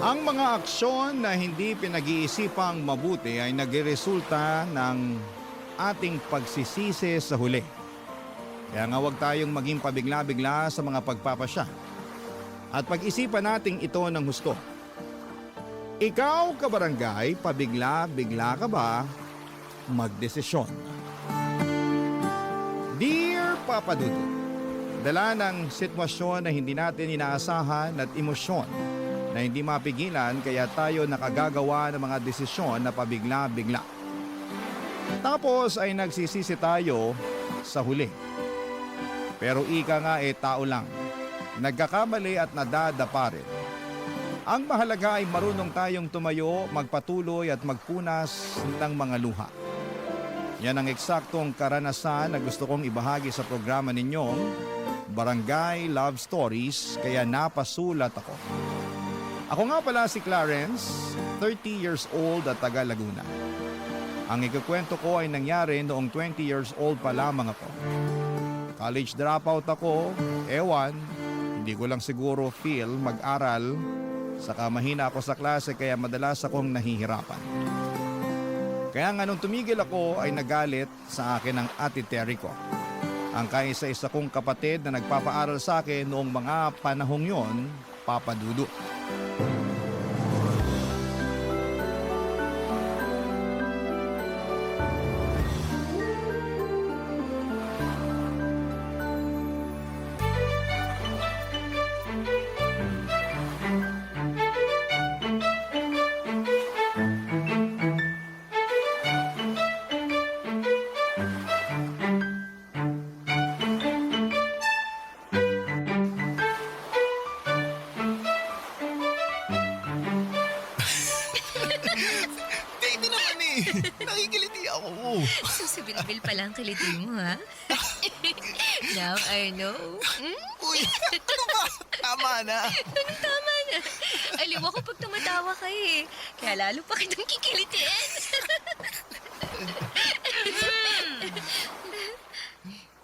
Ang mga aksyon na hindi pinag-iisipang mabuti ay nagresulta ng ating pagsisisi sa huli. Kaya nga huwag tayong maging pabigla-bigla sa mga pagpapasya. At pag-isipan natin ito ng husto. Ikaw, kabarangay, pabigla-bigla ka ba magdesisyon? Dear Papa Dudut, dala ng sitwasyon na hindi natin inaasahan at emosyon na hindi mapigilan kaya tayo nakagagawa ng mga desisyon na pabigla-bigla. Tapos ay nagsisisi tayo sa huli. Pero ika nga tao lang, nagkakamali at nadadapa rin. Ang mahalaga ay marunong tayong tumayo, magpatuloy at magpunas ng mga luha. Yan ang eksaktong karanasan na gusto kong ibahagi sa programa ninyong Barangay Love Stories, kaya napasulat ako. Ako nga pala si Clarence, 30 years old at taga Laguna. Ang ikukwento ko ay nangyari noong 20 years old pa lamang ako. College dropout ako, hindi ko lang siguro feel mag-aral, saka mahina ako sa klase kaya madalas akong nahihirapan. Kaya nga nung tumigil ako ay nagalit sa akin ang ate Terry ko. Ang kaisa-isa kong kapatid na nagpapaaral sa akin noong mga panahong yon, Papa Dudu. Baby naman nakikiliti ako. Susibil-bil pala ang kiliti mo, ha? Now I know. Uy, ano ba? Tama na. Tama na. Aliw ako pag tumatawa ka eh. Kaya lalo pa kitang kikilitiin.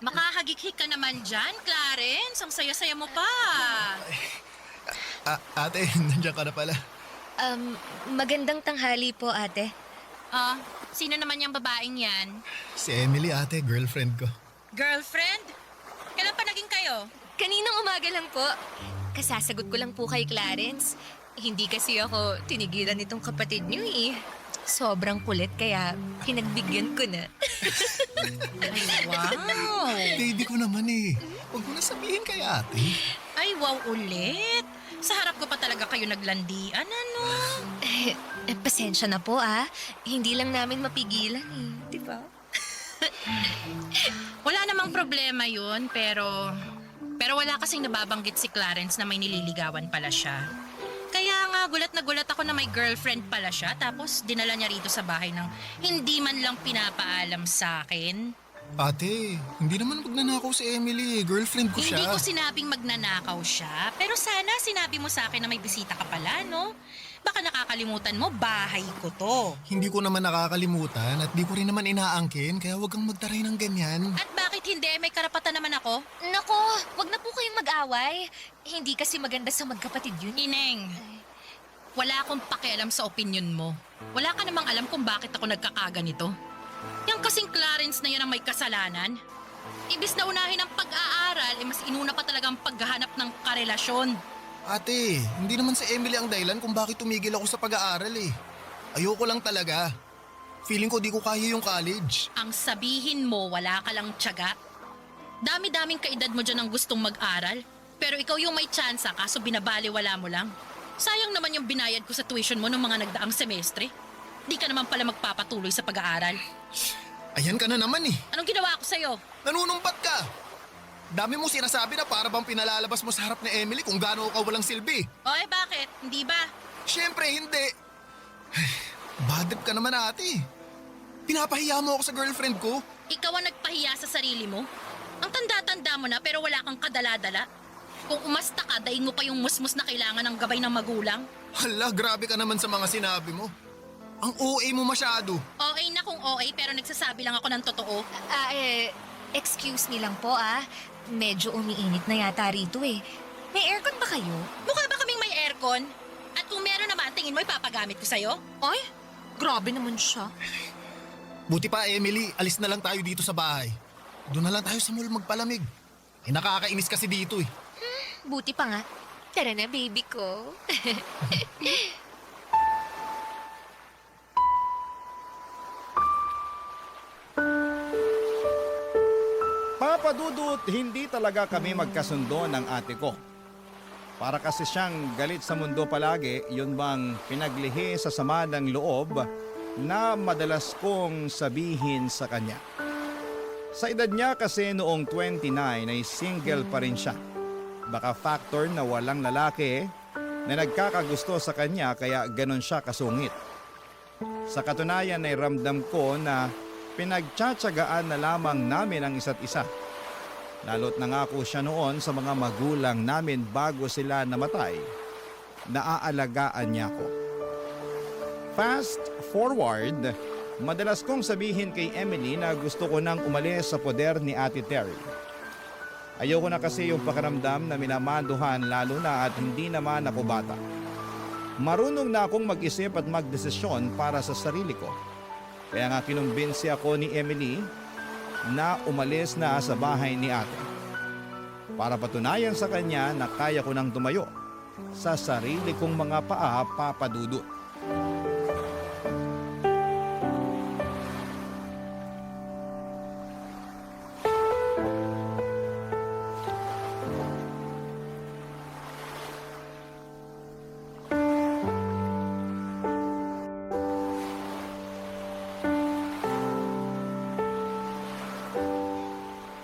Makahagikik ka naman dyan, Clarence. Ang saya-saya mo pa. Ate, nandiyan ka na pala. Magandang tanghali po, ate. Sino naman yung babaeng yan? Si Emily, ate, girlfriend ko. Girlfriend? Kailan pa naging kayo? Kaninang umaga lang po. Kasasagot ko lang po kay Clarence. Hindi kasi ako tinigilan nitong kapatid niyo eh. Sobrang kulit kaya pinagbigyan ko na. Ay, wow. Baby ko naman Huwag mo na sabihin kay ate. Ay, wow ulit. Sa harap ko pa talaga kayo naglandian, ano? Pasensya na po Hindi lang namin mapigilan eh. Di ba? Wala namang problema yun, pero wala kasing nababanggit si Clarence na may nililigawan pala siya. Kaya nga, gulat na gulat ako na may girlfriend pala siya, tapos dinala niya rito sa bahay ng hindi man lang pinapaalam sa akin. Ate, hindi naman magnanakaw si Emily. Girlfriend ko siya. Hindi ko sinabing magnanakaw siya, pero sana sinabi mo sa akin na may bisita ka pala, no? Baka nakakalimutan mo, bahay ko to. Hindi ko naman nakakalimutan at di ko rin naman inaangkin, kaya huwag kang magtaray ng ganyan. At bakit hindi? May karapatan naman ako. Nako, wag na po kayong mag-away. Hindi kasi maganda sa magkapatid yun. Ineng, wala akong pakialam sa opinion mo. Wala ka namang alam kung bakit ako nagkakaganito. Yang kasing Clarence na yan ang may kasalanan. Ibis na unahin ang pag-aaral, mas inuna pa talaga ang paghahanap ng karelasyon. Ate, hindi naman si Emily ang dahilan kung bakit tumigil ako sa pag-aaral Ayoko lang talaga. Feeling ko di ko kaya yung college. Ang sabihin mo, wala ka lang tiyaga. Dami-daming kaedad mo dyan ang gustong mag-aral. Pero ikaw yung may tsansa kaso binabaliwala mo lang. Sayang naman yung binayad ko sa tuition mo ng mga nagdaang semestre. Di ka naman pala magpapatuloy sa pag-aaral. Ayan ka na naman Anong ginawa ko sa'yo? Nanunumpat ka. Dami mo sinasabi na para bang pinalalabas mo sa harap ni Emily kung gaano ka walang silbi. O bakit? Hindi ba? Siyempre, hindi. Bad trip ka naman ate. Pinapahiya mo ako sa girlfriend ko. Ikaw ang nagpahiya sa sarili mo? Ang tanda-tanda mo na pero wala kang kadala-dala. Kung umasta ka, daing mo pa yung musmus na kailangan ng gabay ng magulang. Hala, grabe ka naman sa mga sinabi mo. Ang OA mo masyado. OA na kung OA pero nagsasabi lang ako ng totoo. Excuse me lang po Medyo umiinit na yata rito eh. May aircon ba kayo? Mukha ba kaming may aircon? At kung meron naman tingin mo ipapagamit ko sa'yo? Ay, grabe naman siya. Buti pa Emily, alis na lang tayo dito sa bahay. Doon na lang tayo sa mall magpalamig. Nakakainis kasi dito eh. Buti pa nga. Tara na, baby ko. Papa Dudut, hindi talaga kami magkasundo ng ate ko. Para kasi siyang galit sa mundo palagi, yun bang pinaglihi sa sama ng loob na madalas kong sabihin sa kanya. Sa edad niya kasi noong 29 ay single pa rin siya. Baka factor na walang lalaki na nagkakagusto sa kanya kaya ganon siya kasungit. Sa katunayan ay ramdam ko na pinagtsatsagaan na lamang namin ang isa't isa. Lalo't nangako siya noon sa mga magulang namin bago sila namatay, naaalagaan niya ako. Fast forward, madalas kong sabihin kay Emily na gusto ko nang umalis sa poder ni Ate Terry. Ayoko na kasi yung pakiramdam na minamanduhan lalo na at hindi naman ako bata. Marunong na akong mag-isip at magdesisyon para sa sarili ko. Kaya nga kinumbinsi ako ni Emily na umalis na sa bahay ni ate. Para patunayan sa kanya na kaya ko nang tumayo sa sarili kong mga paa, Papa Dudut.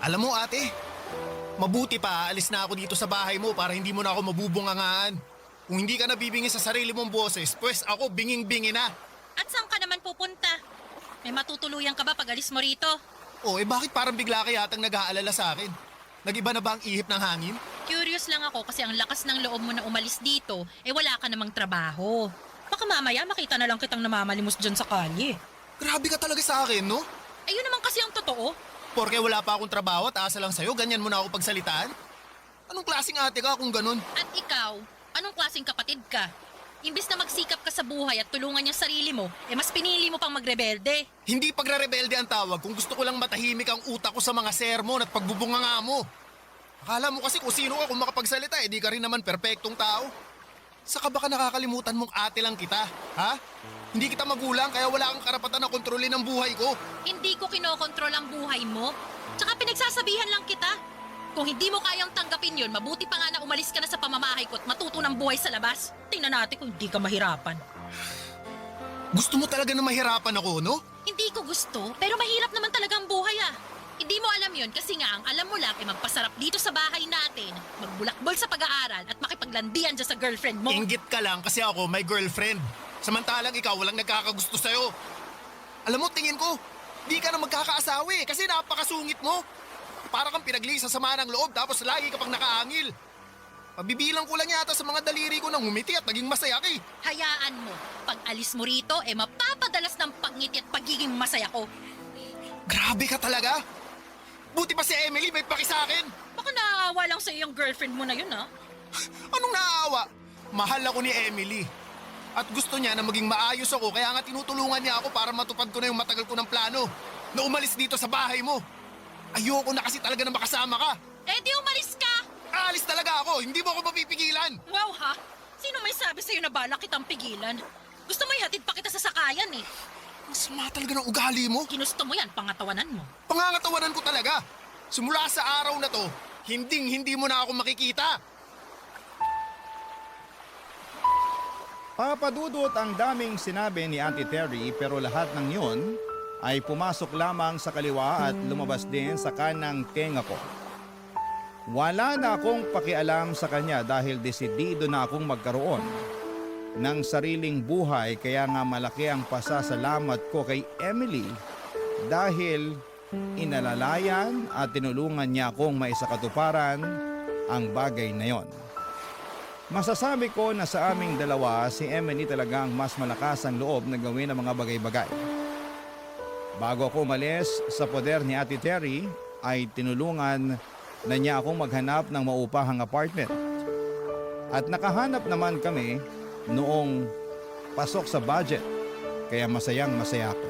Alam mo ate, mabuti pa alis na ako dito sa bahay mo para hindi mo na ako mabubungangaan. Kung hindi ka nabibingi sa sarili mong boses, pues ako binging-bingi na. At saan ka naman pupunta? May matutuluyan ka ba pag alis mo rito? Bakit parang bigla ka yatang nag-aalala sa akin? Nag-iba na ba ang ihip ng hangin? Curious lang ako kasi ang lakas ng loob mo na umalis dito, wala ka namang trabaho. Baka mamaya makita na lang kitang namamalimos dyan sa kalye. Grabe ka talaga sa akin, no? Ayun naman kasi ang totoo. Porke wala pa akong trabaho at asa lang sa'yo, ganyan mo na ako pagsalitaan? Anong klaseng ate ka kung ganun? At ikaw, anong klaseng kapatid ka? Imbis na magsikap ka sa buhay at tulungan yung sarili mo, mas pinili mo pang magrebelde. Hindi pagre-rebelde ang tawag kung gusto ko lang matahimik ang utak ko sa mga sermon at pagbubunganga mo. Akala mo kasi kung sino ka kung makapagsalita, di ka rin naman perpektong tao. Saka baka nakakalimutan mong ate lang kita, ha? Hindi kita magulang kaya wala kang karapatan na kontrolin ang buhay ko. Hindi ko kinokontrol ang buhay mo. Tsaka pinagsasabihan lang kita. Kung hindi mo kayang tanggapin yun, mabuti pa nga na umalis ka na sa pamamahay ko at matuto ng buhay sa labas. Tingnan natin kung hindi ka mahirapan. Gusto mo talaga na mahirapan ako, no? Hindi ko gusto, pero mahirap naman talaga ang buhay ah. Hindi mo alam yun kasi nga ang alam mo lang ay magpasarap dito sa bahay natin, magbulakbol sa pag-aaral at makipaglandian dyan sa girlfriend mo. Inggit ka lang kasi ako may girlfriend. Samantalang ikaw walang nagkakagusto sa'yo. Alam mo, tingin ko, di ka na magkakaasawa kasi napakasungit mo. Para kang pinaglihi sa sama ng loob tapos lagi ka pang nakaangil. Pabibilang ko lang yata sa mga daliri ko nang humiti at naging masaya ka eh. Hayaan mo, pag alis mo rito, mapapadalas ng pagngiti at pagiging masaya ko. Grabe ka talaga. Buti pa si Emily may paki sa akin. Baka naaawa lang sa'yo yung girlfriend mo na yun ah. Anong naaawa? Mahal ako ni Emily. At gusto niya na maging maayos ako kaya nga tinutulungan niya ako para matupad ko na yung matagal ko ng plano na umalis dito sa bahay mo. Ayoko na kasi talaga na makasama ka. Di umalis ka! Aalis talaga ako, hindi mo ako mapipigilan. Wow ha? Sino may sabi sa'yo na balak kitang pigilan? Gusto mo ihatid pa kita sa sakayan eh. Masama talaga ng ugali mo. Ginusto mo yan, pangatawanan mo. Pangangatawanan ko talaga. Simula sa araw na to, hindi mo na ako makikita. Papa Dudut, ang daming sinabi ni Auntie Terry pero lahat ng yun ay pumasok lamang sa kaliwa at lumabas din sa kanang tenga ko. Wala na akong pakialam sa kanya dahil desidido na akong magkaroon ng sariling buhay kaya nga malaki ang pasasalamat ko kay Emily dahil inalalayan at tinulungan niya akong maisakatuparan ang bagay na yon. Masasabi ko na sa aming dalawa si Emily talagang mas malakas ang loob na gawin ang mga bagay-bagay. Bago ako umalis sa poder ni Ate Terry ay tinulungan na niya akong maghanap ng maupahang apartment. At nakahanap naman kami noong pasok sa budget. Kaya masayang masaya ako.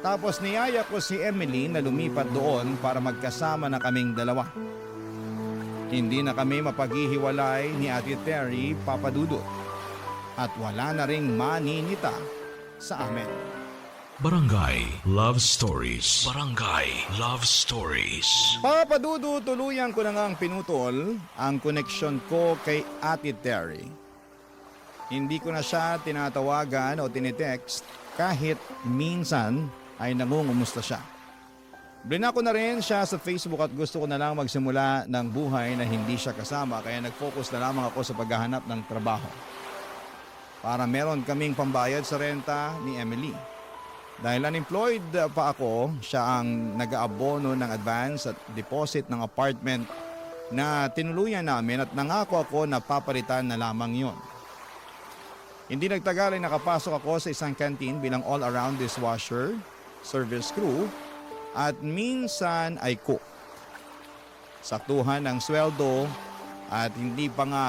Tapos niyaya ko si Emily na lumipat doon para magkasama na kaming dalawa. Hindi na kami mapaghihiwalay ni Ate Terry, Papa Dudut. At wala na ring maninita sa amin. Barangay Love Stories. Barangay Love Stories. Papa Dudut, tuluyan ko na ngang pinutol ang koneksyon ko kay Ate Terry. Hindi ko na siya tinatawagan o tinitext kahit minsan ay nangungumusta siya. Blinako na rin siya sa Facebook at gusto ko na lang magsimula ng buhay na hindi siya kasama kaya nag-focus na lamang ako sa paghahanap ng trabaho. Para meron kaming pambayad sa renta ni Emily. Dahil unemployed pa ako, siya ang nag-aabono ng advance at deposit ng apartment na tinuluyan namin at nangako ako na papalitan na lamang yon. Hindi nagtagal ay nakapasok ako sa isang canteen bilang all-around dishwasher, service crew, at minsan ay cook. Saktuhan ng sweldo at hindi pa nga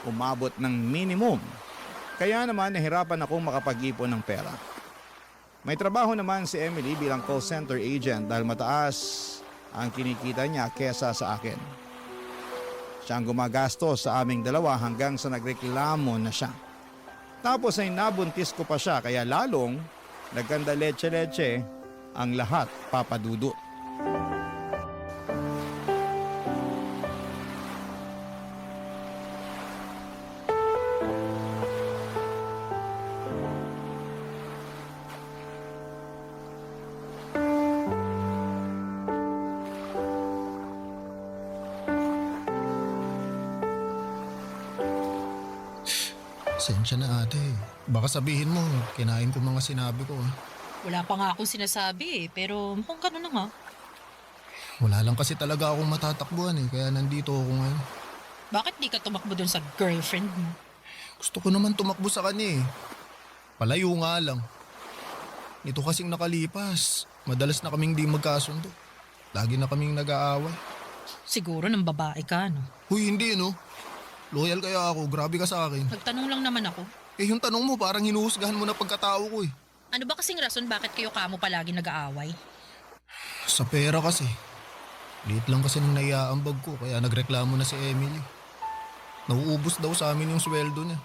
umabot ng minimum. Kaya naman nahirapan akong makapag-ipon ng pera. May trabaho naman si Emily bilang call center agent dahil mataas ang kinikita niya kesa sa akin. Siya ang gumagastos sa aming dalawa hanggang sa nagreklamo na siya. Tapos ay nabuntis ko pa siya kaya lalong nagkanda leche-leche ang lahat, Papa Dudut. Sensya na ate. Baka sabihin mo, kinain ko mga sinabi ko. Wala pa nga akong sinasabi pero mukhang gano'n na nga. Wala lang kasi talaga akong matatakbuhan kaya nandito ako ngayon. Bakit di ka tumakbo dun sa girlfriend mo? Gusto ko naman tumakbo sa kanya Palayo nga lang. Nito kasing nakalipas, madalas na kaming di magkasundo. Lagi na kaming nag-aaway. Siguro ng babae ka, no? Huy, hindi Loyal kaya ako, grabe ka sa akin. Nagtanong lang naman ako. Yung tanong mo parang hinuhusgahan mo na pagkatao ko Ano ba kasing rason bakit kayo kamo palagi nag-aaway? Sa pera kasi. Liit lang kasi nung naiaambag ko kaya nagreklamo na si Emily. Nauubos daw sa amin yung sweldo niya.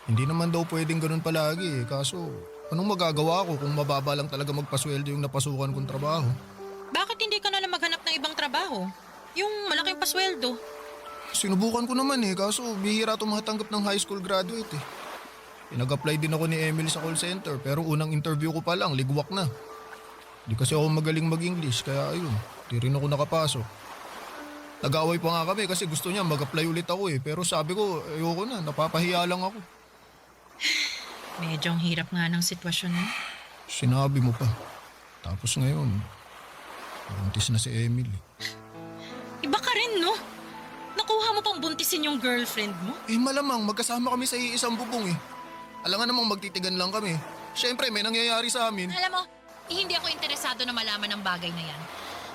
Hindi naman daw pwedeng ganun palagi kaso anong magagawa ko kung mababa lang talaga magpasweldo yung napasukan kong trabaho? Bakit hindi ka na lang maghanap ng ibang trabaho? Yung malaking pasweldo. Sinubukan ko naman kaso bihira tumatanggap ng high school graduate Pinag-apply din ako ni Emily sa call center pero unang interview ko pa lang, ligwak na. Di kasi ako magaling mag-English kaya ayun, di rin ako nakapasok. Nag-away pa nga kami kasi gusto niya mag-apply ulit ako pero sabi ko ayoko na, napapahiya lang ako. Medyo ang hirap nga ng sitwasyon mo. Sinabi mo pa. Tapos ngayon, buntis na si Emily. Iba ka rin, no? Nakuha mo pang buntisin yung girlfriend mo? Malamang magkasama kami sa iisang bubong Alam nga namang magtitigan lang kami. Siyempre, may nangyayari sa amin. Alam mo, hindi ako interesado na malaman ng bagay na yan.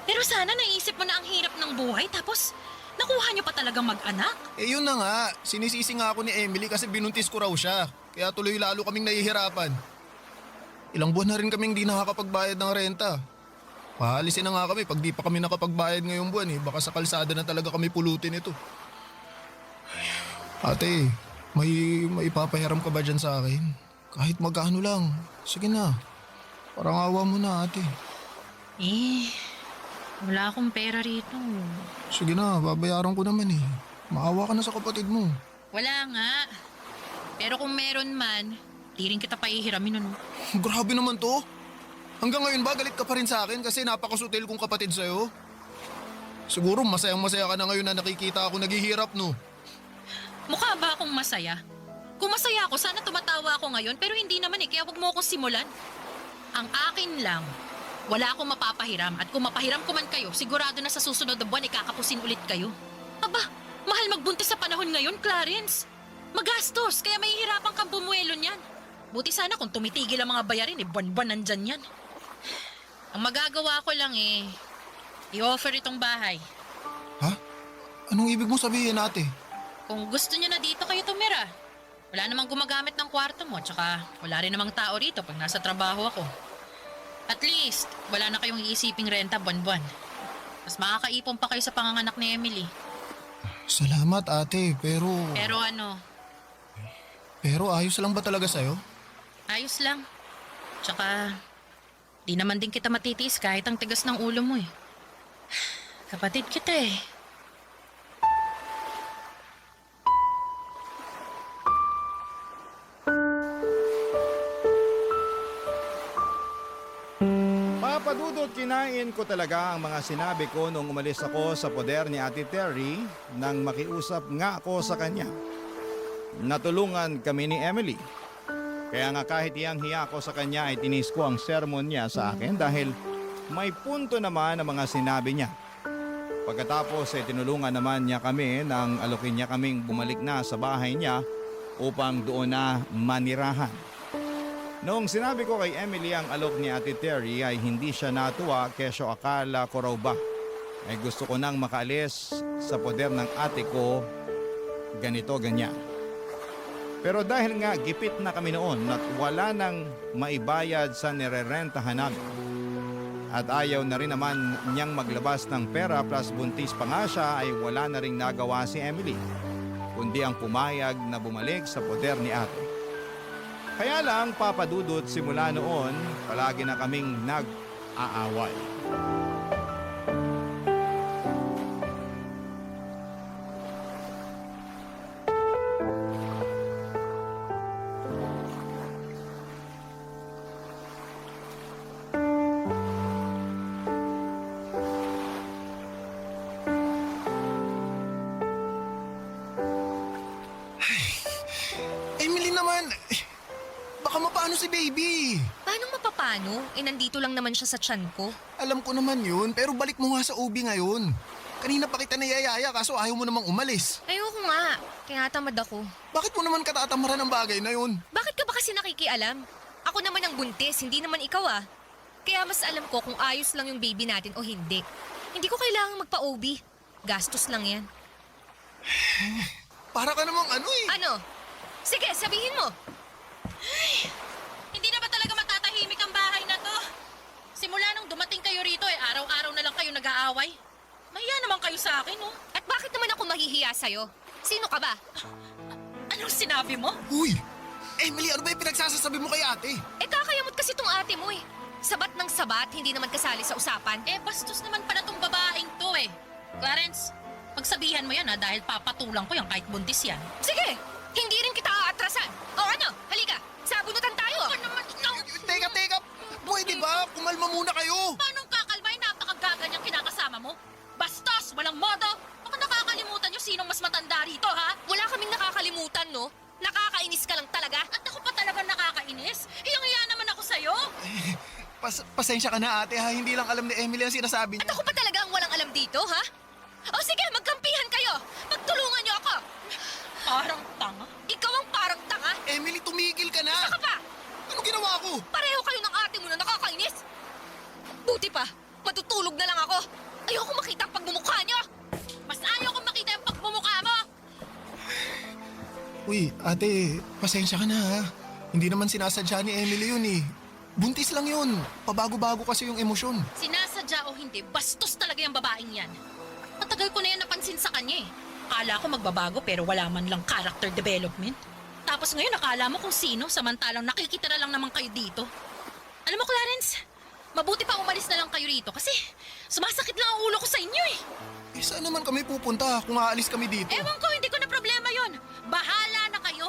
Pero sana naisip mo na ang hirap ng buhay tapos nakuha niyo pa talagang mag-anak. Yun na nga. Sinisisi nga ako ni Emily kasi binuntis ko raw siya. Kaya tuloy lalo kaming nahihirapan. Ilang buwan na rin kaming di nakakapagbayad ng renta. Paalisin na nga kami pag di pa kami nakapagbayad ngayong buwan Baka sa kalsada na talaga kami pulutin ito. Ate, may ipapahiram ka ba dyan sa akin? Kahit magkano lang. Sige na. Parang awa mo na ate. Wala akong pera rito. Sige na, babayaran ko naman Maawa ka na sa kapatid mo. Wala nga. Pero kung meron man, di rin kita paihiramin Grabe naman to. Hanggang ngayon ba galit ka pa rin sa akin kasi napakasutil kong kapatid sa'yo? Siguro masayang-masaya ka na ngayon na nakikita ako naghihirap no? Mukha ba akong masaya? Kung masaya ako, sana tumatawa ako ngayon pero hindi naman kaya wag mo akong simulan. Ang akin lang, wala akong mapapahiram at kung mapahiram ko man kayo, sigurado na sa susunod na buwan ikakapusin ulit kayo. Aba, mahal magbuntis sa panahon ngayon, Clarence. Magastos, kaya mahihirapan kang bumuelo niyan. Buti sana kung tumitigil ang mga bayarin, buwan-buwan nandyan yan. Ang magagawa ko lang i-offer itong bahay. Ha? Anong ibig mo sabihin ate? Kung gusto nyo na dito kayo tumira, Wala namang gumagamit ng kwarto mo, tsaka wala rin namang tao rito pag nasa trabaho ako. At least, wala na kayong iisiping renta buwan-buwan. Mas makakaipon pa kayo sa panganganak ni Emily. Salamat ate, pero Pero ayos lang ba talaga sa'yo? ayos lang. Tsaka, di naman din kita matitiis kahit ang tigas ng ulo mo eh. Kapatid kita eh. Papadudot, kinain ko talaga ang mga sinabi ko nung umalis ako sa poder ni Ate Terry nang makiusap nga ako sa kanya. Natulungan kami ni Emily. Kaya nga kahit hiyang-hiya ako sa kanya ay tinis ko ang sermon niya sa akin dahil may punto naman ang mga sinabi niya. Pagkatapos ay tinulungan naman niya kami nang alokin niya kaming bumalik na sa bahay niya upang doon na manirahan. Noong sinabi ko kay Emily ang alok ni Ate Terry ay hindi siya natuwa kesyo akala ko raw ba ay gusto ko nang makaalis sa poder ng ate ko ganito ganyan. Pero dahil nga gipit na kami noon at wala nang maibayad sa nirerentahan namin at ayaw na rin naman niyang maglabas ng pera plus buntis pa nga siya ay wala na ring nagawa si Emily kundi ang pumayag na bumalik sa poder ni ate. Kaya lang, papadudot, simula noon, palagi na kaming nag-aaway. Emily naman, baka mapaano si baby. Paano mapapano? Nandito lang naman siya sa tiyan ko. Alam ko naman yun, pero balik mo nga sa OB ngayon. Kanina pa kita niyayaya kaso ayaw mo namang umalis. Ayoko nga. Tinatamad ako. Bakit mo naman katatamaran ng bagay na yun? Bakit ka ba kasi nakikialam? Ako naman ang buntis, hindi naman ikaw ah. Kaya mas alam ko kung ayos lang yung baby natin o hindi. Hindi ko kailangang magpa-OB. Gastos lang yan. Para ka namang ano eh. Ano? Sige, sabihin mo. Hindi na ba talaga matatahimik ang bahay na to? Simula nung dumating kayo rito eh, araw-araw na lang kayo nag-aaway. Mahiya naman kayo sa akin, oh. At bakit naman ako mahihiya sa'yo? Sino ka ba? Anong sinabi mo? Uy! Emily, ano ba yung pinagsasasabi mo kay ate? Kakayamot kasi tong ate mo eh. Sabat ng sabat, hindi naman kasali sa usapan. Bastos naman pala tong babaeng to eh. Clarence, pagsabihan mo yan ha, dahil papatulang ko yan kahit buntis yan. Sige, hindi rin kita aatrasan. O ano, halika, sabunutan tayo. Ano naman, no! Teka! Pwede ba? Kumalma muna kayo. Paano kakalmay napakagaganyang kinakasama mo? Bastos, walang modo. Baka nakakalimutan nyo sinong mas matanda rito ha? Wala kaming nakakalimutan, no? Nakakainis ka lang talaga. At ako pa talaga nakakainis. Iyang-iya naman ako sa'yo. Pasensya ka na ate ha, hindi lang alam ni Emily ang sinasabi At niya. ako pa talaga ang walang alam dito, ha? O sige, magkampihan kayo. Magtulungan niyo ako. Parang tanga. Ikaw ang parang tanga. Emily, tumigil ka na. Saka pa, Ano ginawa ko? pareho kayo ng ate mo na nakakainis. Buti pa, matutulog na lang ako. Ayoko makita ang pagmumukha niyo. Mas ayaw kong makita yung pagmumukha mo. Uy, ate, pasensya ka na ha. Hindi naman sinasadya ni Emily yun eh. Buntis lang yun. Pabago-bago kasi yung emosyon. Sinasadya o hindi, bastos talaga yung babaeng yan. Matagal ko na yan napansin sa kanya eh. Akala ko magbabago pero wala man lang character development. Tapos ngayon akala mo kung sino samantalang nakikita na lang naman kayo dito. Alam mo Clarence, mabuti pa umalis na lang kayo rito kasi sumasakit lang ang ulo ko sa inyo eh. Eh saan naman kami pupunta kung aalis kami dito? Ewan ko, hindi ko na problema yon. Bahala na kayo.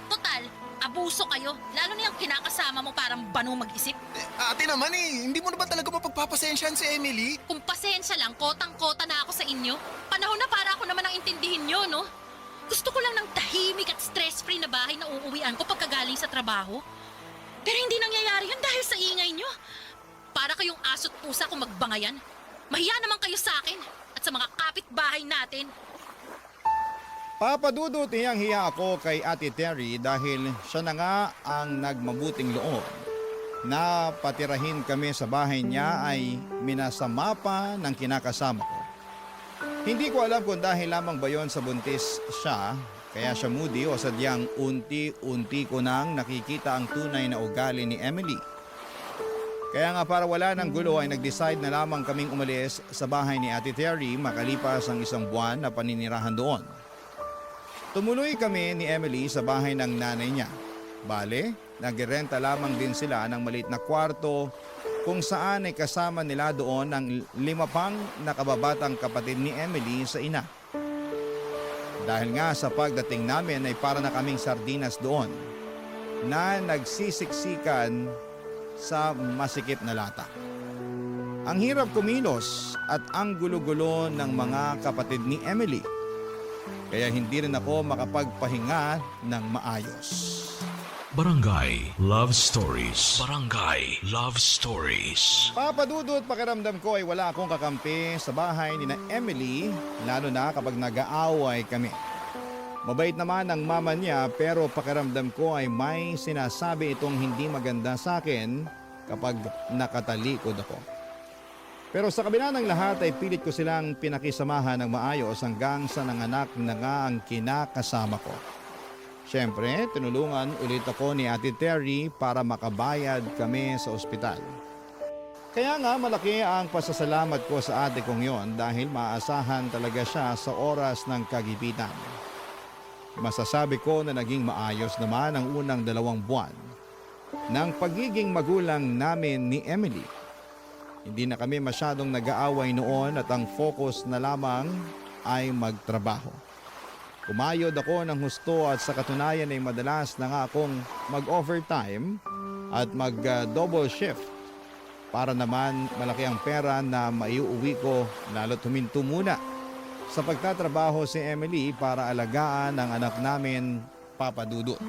Total, abuso kayo. Lalo na yung kinakasama mo parang banu mag-isip. Ate naman eh, hindi mo na ba talaga mapagpapasensyahan si Emily? Kung pasensya lang, kotang-kota na ako sa inyo. Panahon na para ako naman ang intindihin nyo, no? Gusto ko lang ng tahimik at stress-free na bahay na uuwian ko pagkagaling sa trabaho. Pero hindi nangyayari yun dahil sa ingay nyo. Para kayong aso't pusa kung magbangayan. Mahiya naman kayo sa akin at sa mga kapitbahay natin. Papadudot, hiyang-hiya ako kay Ate Terry dahil siya na nga ang nagmabuting loob. Na patirahin kami sa bahay niya ay minasama pa ng kinakasama ko. Hindi ko alam kung dahil lamang ba yon sa buntis siya, Kaya siya moody o sadyang unti-unti ko nang nakikita ang tunay na ugali ni Emily. Kaya nga para wala ng gulo ay nag-decide na lamang kaming umalis sa bahay ni Ate Terry makalipas ang isang buwan na paninirahan doon. Tumuloy kami ni Emily sa bahay ng nanay niya. Bale, nagrenta lamang din sila ng maliit na kwarto kung saan ay kasama nila doon ang 5 pang nakababatang kapatid ni Emily sa ina. Dahil nga sa pagdating namin ay para na kaming sardinas doon na nagsisiksikan sa masikip na lata. Ang hirap kumilos at ang gulo-gulo ng mga kapatid ni Emily. Kaya hindi rin ako makapagpahinga ng maayos. Barangay Love Stories. Barangay Love Stories. Papadudot pakiramdam ko ay wala akong kakampi sa bahay ni na Emily, lalo na kapag nag-aaway kami. Mabait naman ang mama niya pero pakiramdam ko ay may sinasabi itong hindi maganda sa akin kapag nakatalikod ako. Pero sa kabila ng lahat ay pilit ko silang pinakisamahan ng maayos hanggang sa nanganak na nga ang kinakasama ko. Siyempre, tinulungan ulit ako ni Ate Terry para makabayad kami sa ospital. Kaya nga malaki ang pasasalamat ko sa ate kong yon dahil maasahan talaga siya sa oras ng kagipitan. Masasabi ko na naging maayos naman ang unang 2 buwan ng pagiging magulang namin ni Emily. Hindi na kami masyadong nag-aaway noon at ang focus na lamang ay magtrabaho. Kumayod ako ng husto at sa katunayan ay madalas na nga akong mag-overtime at mag-double shift para naman malaki ang pera na maiuwi ko lalo't huminto muna sa pagtatrabaho si Emily para alagaan ang anak namin, Papa Dudut.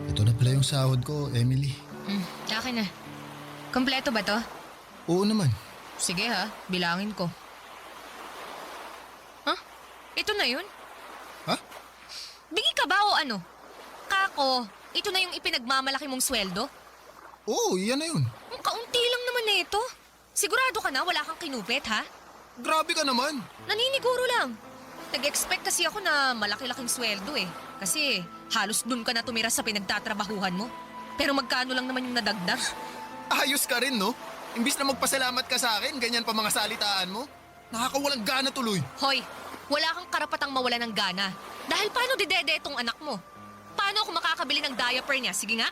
Ito na pala yung sahod ko, Emily. Akin na. Kompleto ba to? Oo naman. Sige ha, bilangin ko. Huh? Ito na yun? Ha? Bingi ka ba o ano? Kako, ito na yung ipinagmamalaki mong sweldo? Oo, yan na yun. Ang kaunti lang naman na ito. Sigurado ka na wala kang kinupit ha? Grabe ka naman. Naniniguro lang. Nag-expect kasi ako na malaki-laking sweldo eh. Kasi halos dun ka na tumira sa pinagtatrabahuhan mo. Pero magkano lang naman yung nadagdag? Ayos ka rin, no? Imbis na magpasalamat ka sa akin, ganyan pa mga salitaan mo. Nakakawalang gana tuloy. Hoy, wala kang karapatang mawala ng gana. Dahil paano didede itong anak mo? Paano ako makakabili ng diaper niya? Sige nga.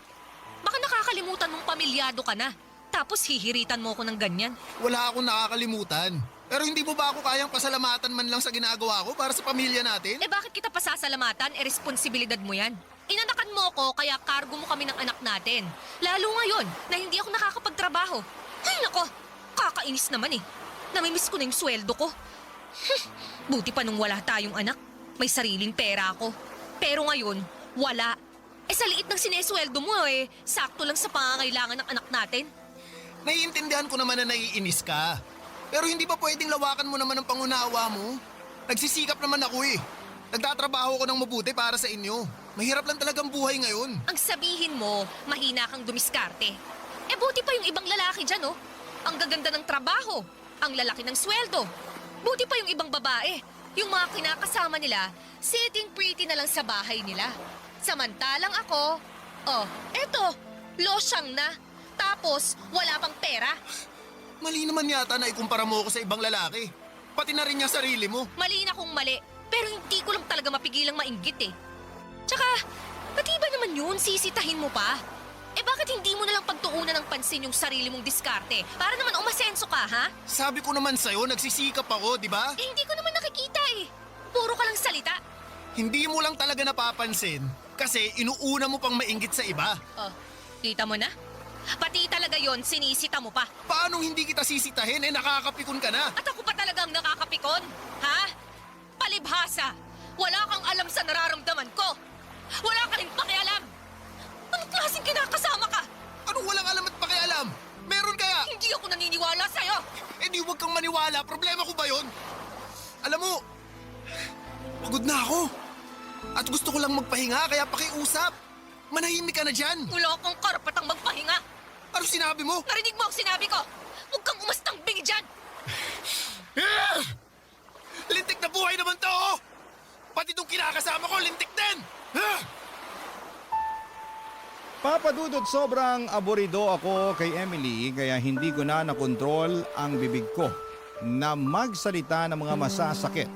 Baka nakakalimutan mong pamilyado ka na. Tapos hihiritan mo ako ng ganyan. Wala akong nakakalimutan. Pero hindi mo ba ako kayang pasalamatan man lang sa ginagawa ko para sa pamilya natin? Eh bakit kita pasasalamatan? Responsibilidad mo yan. Inanakan mo ako kaya kargo mo kami ng anak natin. Lalo ngayon na hindi ako nakakapagtrabaho. Ay nako, kakainis naman eh. Namimiss ko na yung sweldo ko. Buti pa nung wala tayong anak. May sariling pera ako. Pero ngayon, wala. Eh sa liit ng sinesweldo mo eh, sakto lang sa pangangailangan ng anak natin. Naiintindihan ko naman na naiinis ka. Pero hindi ba pwedeng lawakan mo naman ang pangunawa mo? Nagsisikap naman ako eh. Nagtatrabaho ko ng mabuti para sa inyo. Mahirap lang talagang buhay ngayon. Ang sabihin mo, mahina kang dumiskarte. Eh buti pa yung ibang lalaki dyan, oh. Ang gaganda ng trabaho, ang lalaki ng sweldo. Buti pa yung ibang babae. Yung mga kinakasama nila, sitting pretty na lang sa bahay nila. Samantalang ako, oh, eto, losyang na. Tapos, wala pang pera. Mali naman yata na ikumpara mo ako sa ibang lalaki. Pati na rin niya sarili mo. Mali na kung mali, pero hindi ko lang talaga mapigilang mainggit eh. Tsaka, pati ba naman yun, sisitahin mo pa? Eh bakit hindi mo nalang pagtuunan ng pansin yung sarili mong diskarte? Para naman umasenso ka, ha? Sabi ko naman sa'yo, nagsisikap ako, di ba? Eh hindi ko naman nakikita eh. Puro ka lang salita. Hindi mo lang talaga napapansin kasi inuuna mo pang mainggit sa iba. Oh, kita mo na? Pati talaga yon, sinisita mo pa. Paanong hindi kita sisitahin? Eh nakakapikon ka na. At ako pa talagang nakakapikon? Ha? Palibhasa. Wala kang alam sa nararamdaman ko. Wala ka rin pakialam. Anong klaseng kinakasama ka? Anong walang alam at pakialam? Meron kaya? Hindi ako naniniwala sa'yo. Eh di huwag kang maniwala. Problema ko ba yon? Alam mo, pagod na na ako. At gusto ko lang magpahinga kaya pakiusap. Manahimik ka na dyan. Wala kang karapatang magpahinga. Ano sinabi mo? Narinig mo ang sinabi ko. Huwag kang umastang bingi dyan. Ah! Lintik na buhay naman to, oh! Pati itong kinakasama ko, lintik din! Ah! Papa Dudut, sobrang aburido ako kay Emily kaya hindi ko na nakontrol ang bibig ko na magsalita ng mga masasakit.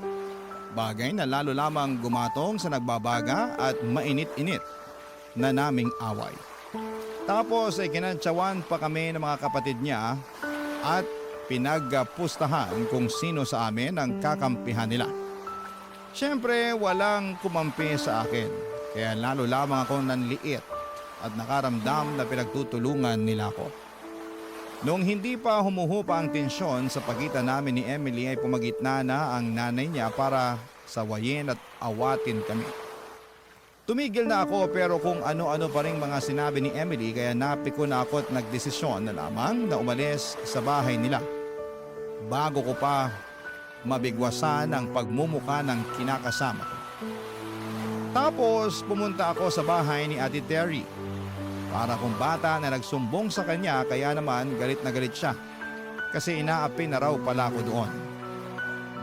Bagay na lalo lamang gumatong sa nagbabaga at mainit-init na naming away. Tapos ay kinantsawan pa kami ng mga kapatid niya at pinagpustahan kung sino sa amin ang kakampihan nila. Siyempre walang kumampi sa akin kaya lalo lamang ako nanliit at nakaramdam na pinagtutulungan nila ako. Noong hindi pa humuhupa ang tensyon sa pagitan namin ni Emily ay pumagitna na ang nanay niya para sawayin at awatin kami. Tumigil na ako pero kung ano-ano pa rin mga sinabi ni Emily kaya napiko na ako at nagdesisyon na lamang na umalis sa bahay nila. Bago ko pa mabigwasan ang pagmumuka ng kinakasama ko. Tapos pumunta ako sa bahay ni Ate Terry. Para kung bata na nagsumbong sa kanya kaya naman galit na galit siya. Kasi inaapi na raw pala ako doon.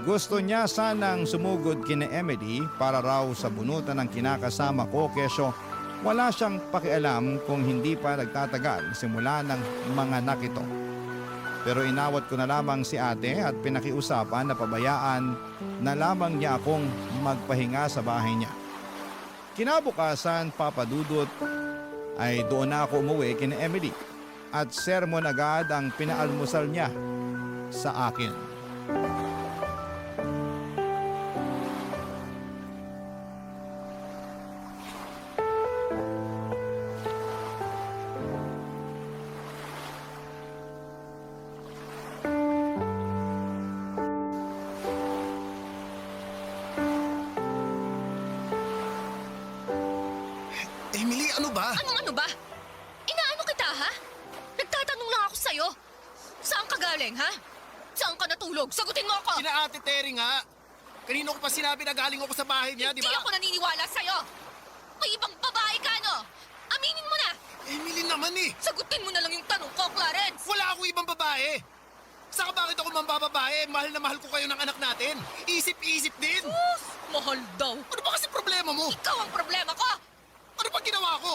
Gusto niya sanang sumugod kina Emily para raw sa bunutan ng kinakasama ko kesyo wala siyang pakialam kung hindi pa nagtatagal simula ng mga anak ito. Pero inawat ko na lamang si ate at pinakiusapan na pabayaan na lamang niya akong magpahinga sa bahay niya. Kinabukasan, Papa Dudut, ay doon na ako umuwi kina Emily at sermon agad ang pinaalmusal niya sa akin. Emily, ano ba? Ano ba? Inaano kita, ha? Nagtatanong lang ako sa'yo. Saan ka galing, ha? Saan ka natulog? Sagutin mo ako! Kina Ate Terry nga. Kanino ko pa sinabi na galing ako sa bahay niya, di Hindi ba? ako naniniwala sa'yo! May ibang babae ka, no? Aminin mo na! Emily naman eh. Sagutin mo na lang yung tanong ko, Clarence! Wala akong ibang babae. Saka bakit ako mambababae? Mahal na mahal ko kayo ng anak natin. Isip-isip din. Sus! Mahal daw! Ano ba kasi problema mo? Ikaw ang problema ko! Ano ba ginawa ko?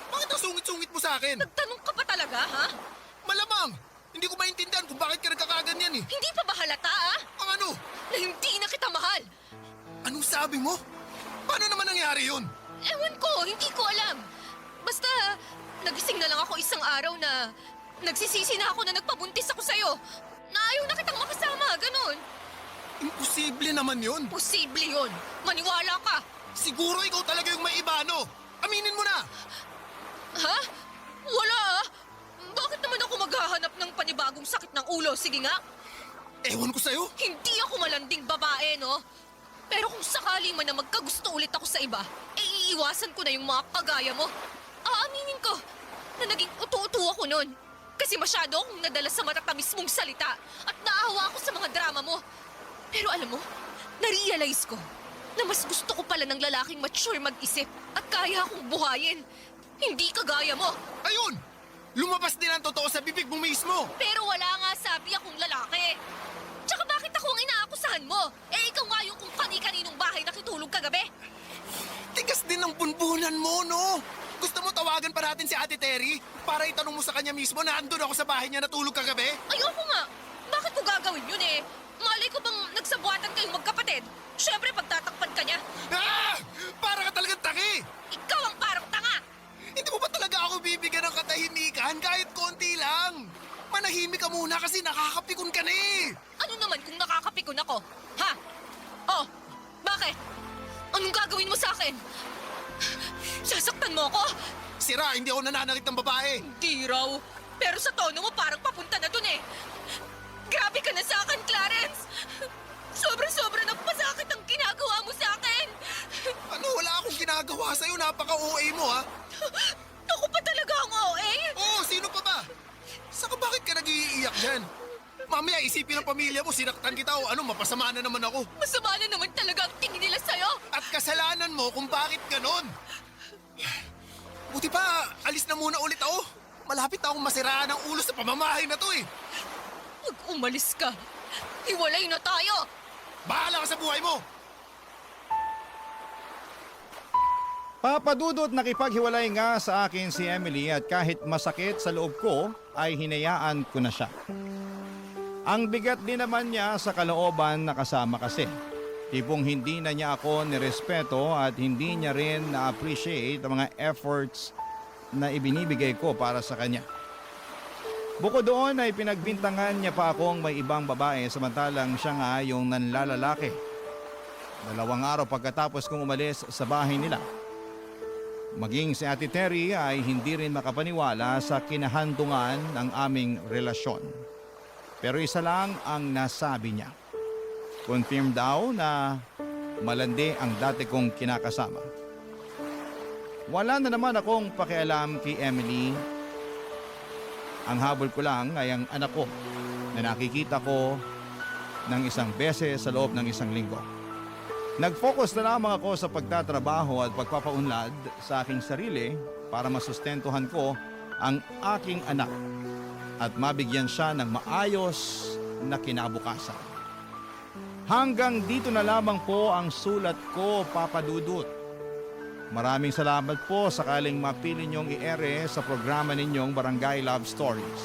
Bakit ang sungit-sungit mo sa akin? Nagtanong ka pa talaga, ha? Malamang! Hindi ko maintindihan kung bakit ka nagkakaganyan eh. Hindi pa ba halata, ha? Ang ano? Na hindi na kita mahal! Anong sabi mo? Paano naman nangyari yun? Ewan ko, hindi ko alam. Basta, nagising na lang ako isang araw na nagsisisi na ako na nagpabuntis ako sa'yo. Na ayaw na kitang makasama, ganun. Imposible naman yun. Posible yun. Maniwala ka. Siguro ikaw talaga yung may iba, no? Aminin mo na! Ha? Wala ah. Bakit naman ako maghahanap ng panibagong sakit ng ulo? Sige nga. Ewan ko sa'yo. Hindi ako malanding babae, no? Pero kung sakali man na magkagusto ulit ako sa iba, eh iiwasan ko na yung mga kagaya mo. Aaminin ko na naging utu-utu ako noon. Kasi masyado akong nadala sa matatamis mong salita at naawa ako sa mga drama mo. Pero alam mo, narealize ko na mas gusto ko pala ng lalaking mature mag-isip at kaya akong buhayin. Hindi kagaya mo. Ayun! Lumabas din ang totoo sa bibig mo mismo. Pero wala nga sabi akong lalaki. Tsaka bakit ako ang inaakusahan mo? Eh ikaw nga yung kung kani-kaninong bahay nakitulog kagabi. Tigas din ng bunbunan mo, no? Gusto mo tawagan pa natin si Ate Terry para itanong mo sa kanya mismo na andun ako sa bahay niya natulog kagabi? Ayoko nga. Bakit ko gagawin yun eh? Malay ko bang nagsabuatan kayong magkapatid? Siyempre pagtatakpan ka niya. Ah! Para ka talagang taki! Ikaw ang parang tanga! Hindi mo ba talaga ako bibigyan ng katahimikan kahit konti lang? Manahimik ka muna kasi nakakapikon ka na eh! Ano naman kung nakakapikon ako? Ha? Oh, bakit? Anong gagawin mo sa akin? Sasaktan mo ako? Sira, hindi ako nananakit ng babae. Hindi raw. Pero sa tono mo parang papunta na dun eh. Grabe ka na sa akin, Clarence! Sobra-sobra nagpasakit ang ginagawa mo sa akin! Ano, wala akong ginagawa sa'yo. Napaka-OA mo, ha? Ako pa talaga ang OA! Oo, sino pa ba? Saka bakit ka nag-iiyak dyan? mamaya isipin ng pamilya mo, sinaktan kita o ano, mapasama na naman ako. Masama na naman talaga ang tingin nila sa'yo. At kasalanan mo kung bakit ganon. Buti pa, alis na muna ulit ako. Malapit na akong masiraan ang ulo sa pamamahay na to eh. Pag umalis ka, hiwalay na tayo. Bahala ka sa buhay mo. Papadudot nakipaghiwalay nga sa akin si Emily at kahit masakit sa loob ko ay hinayaan ko na siya. Ang bigat din naman niya sa kalooban na kasama kasi. Tipong hindi na niya ako nirespeto at hindi niya rin na-appreciate ang mga efforts na ibinibigay ko para sa kanya. Bukod doon ay pinagbintangan niya pa akong may ibang babae samantalang siya nga yung nanlalalaki. 2 araw pagkatapos kong umalis sa bahay nila. Maging si Ate Terry ay hindi rin makapaniwala sa kinahandungan ng aming relasyon. Pero isa lang ang nasabi niya. Confirm daw na malandi ang dati kong kinakasama. Wala na naman akong pakialam kay Emily. Ang habol ko lang ay ang anak ko na nakikita ko ng isang beses sa loob ng isang linggo. Nag-focus na lamang ako sa pagtatrabaho at pagpapaunlad sa aking sarili para masustentuhan ko ang aking anak at mabigyan siya ng maayos na kinabukasan. Hanggang dito na lamang po ang sulat ko, Papa Dudut. Maraming salamat po sakaling mapili niyong i-ere sa programa ninyong Barangay Love Stories.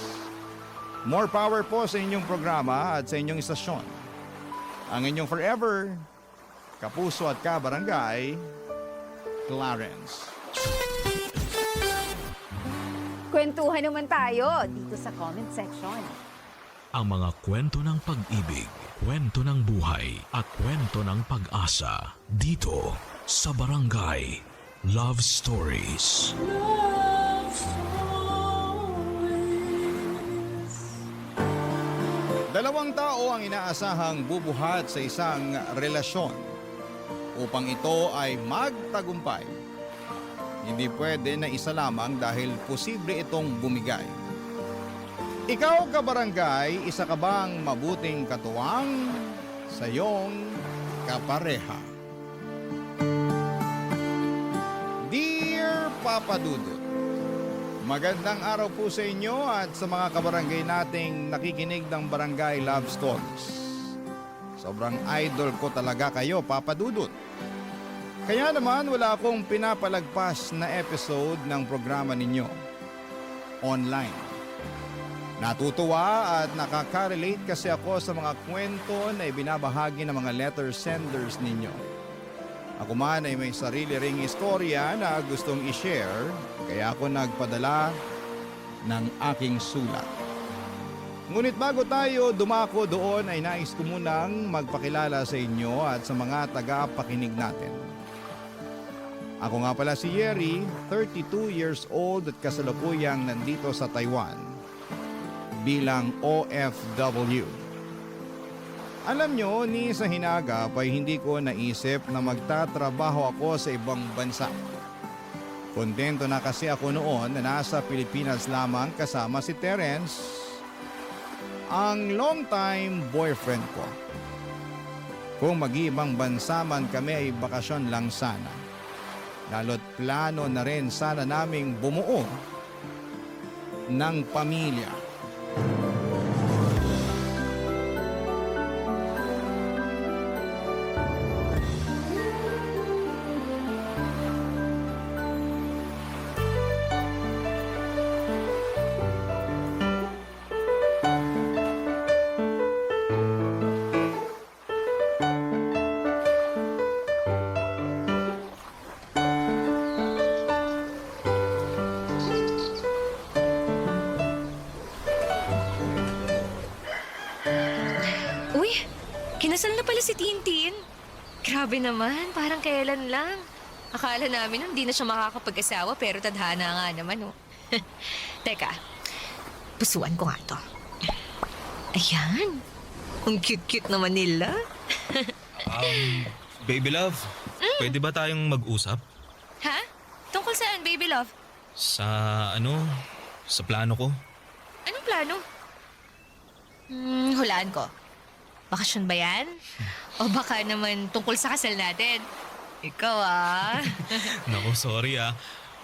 More power po sa inyong programa at sa inyong istasyon. Ang inyong forever, kapuso at kabarangay, Clarence. Kwentuhan naman tayo dito sa comment section. Ang mga kwento ng pag-ibig, kwento ng buhay at kwento ng pag-asa dito sa Barangay Love Stories. Dalawang tao ang inaasahang bubuhat sa isang relasyon upang ito ay magtagumpay. Hindi pwede na isa lamang dahil posible itong bumigay. Ikaw, kabarangay, isa ka bang mabuting katuwang sa iyong kapareha? Dear Papa Dudut, magandang araw po sa inyo at sa mga kabarangay nating nakikinig ng Barangay Love Stories. Sobrang idol ko talaga kayo, Papa Dudut. Kaya naman wala akong pinapalagpas na episode ng programa ninyo online. Natutuwa at nakaka-relate kasi ako sa mga kwento na ibinabahagi ng mga letter senders ninyo. Ako man ay may sarili ring istorya na gustong i-share, kaya ako nagpadala ng aking sulat. Ngunit bago tayo dumako doon ay nais ko munang magpakilala sa inyo at sa mga taga-pakinig natin. Ako nga pala si Yeri, 32 years old at kasalukuyang nandito sa Taiwan bilang OFW. Alam nyo, ni sa hinagap ay hindi ko naisip na magtatrabaho ako sa ibang bansa. Kontento na kasi ako noon na nasa Pilipinas lamang kasama si Terence, ang long-time boyfriend ko. Kung mag-ibang bansa man kami ay bakasyon lang sana. Lalo't plano na rin sana naming bumuo ng pamilya. Uy, kinasal na pala si Tintin. Grabe naman, parang kailan lang. Akala namin hindi na siya makakapag-asawa pero tadhana nga naman, oh. Teka, pusuan ko nga to. Ayan, ang cute-cute naman nila. Baby love, pwede ba tayong mag-usap? Ha? Tungkol saan, baby love? Sa sa plano ko. Anong plano? Hulaan ko. Bakasyon ba yan? O baka naman tungkol sa kasal natin? Ikaw Naku, sorry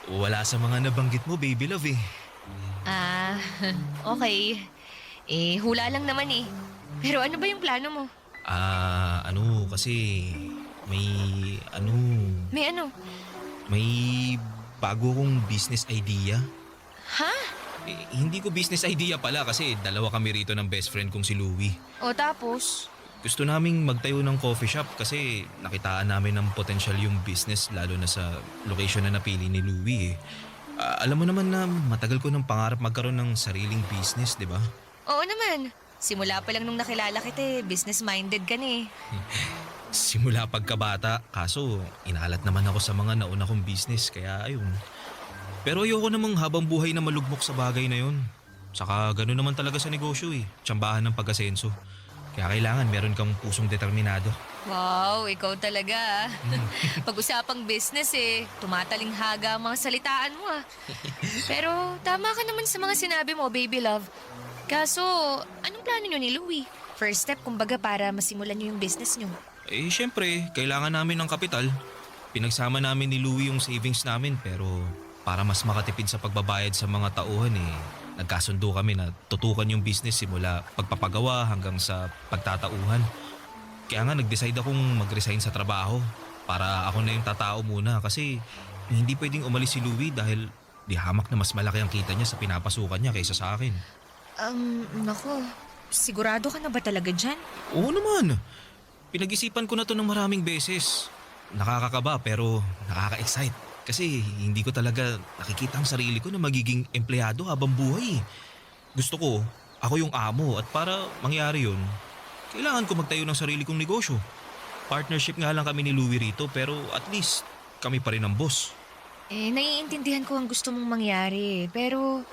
Wala sa mga nabanggit mo, baby love eh. Okay. Hula lang naman eh. Pero ano ba yung plano mo? Kasi may May ano? may bago akong business idea. Ha? Hindi ko business idea pala kasi dalawa kami rito ng best friend kong si Louie. O tapos? Gusto naming magtayo ng coffee shop kasi nakitaan namin ng potential yung business lalo na sa location na napili ni Louie eh. Alam mo naman na matagal ko ng pangarap magkaroon ng sariling business, di ba? Oo naman. Simula pa lang nung nakilala kita business-minded ka na eh. Simula pagkabata, kaso inalat naman ako sa mga nauna kong business kaya ayun. Pero ayoko namang habang buhay na malugmok sa bagay na yun. Saka gano'n naman talaga sa negosyo eh, tsambahan ng pag-asenso. Kaya kailangan meron kang pusong determinado. Wow, ikaw talaga. Pag-usapang business tumatalinghaga ang mga salitaan mo Pero tama ka naman sa mga sinabi mo, baby love. Kaso, anong plano nyo ni Louie? First step, kumbaga, para masimulan nyo yung business nyo. Syempre, kailangan namin ng kapital. Pinagsama namin ni Louie yung savings namin pero para mas makatipid sa pagbabayad sa mga tauhan nagkasundo kami na tutukan yung business simula pagpapagawa hanggang sa pagtatauhan. Kaya nga nag-decide akong mag-resign sa trabaho para ako na yung tatao muna kasi hindi pwedeng umalis si Louie dahil di hamak na mas malaki ang kita niya sa pinapasukan niya kaysa sa akin. Nako, sigurado ka na ba talaga dyan? Oo naman. Pinag-isipan ko na to ng maraming beses. Nakakakaba pero nakaka-excite. Kasi hindi ko talaga nakikita ang sarili ko na magiging empleyado habang buhay. Gusto ko, ako yung amo at para mangyari yun, kailangan ko magtayo ng sarili kong negosyo. Partnership nga lang kami ni Louie rito pero at least kami pa rin ang boss. Naiintindihan ko ang gusto mong mangyari. Pero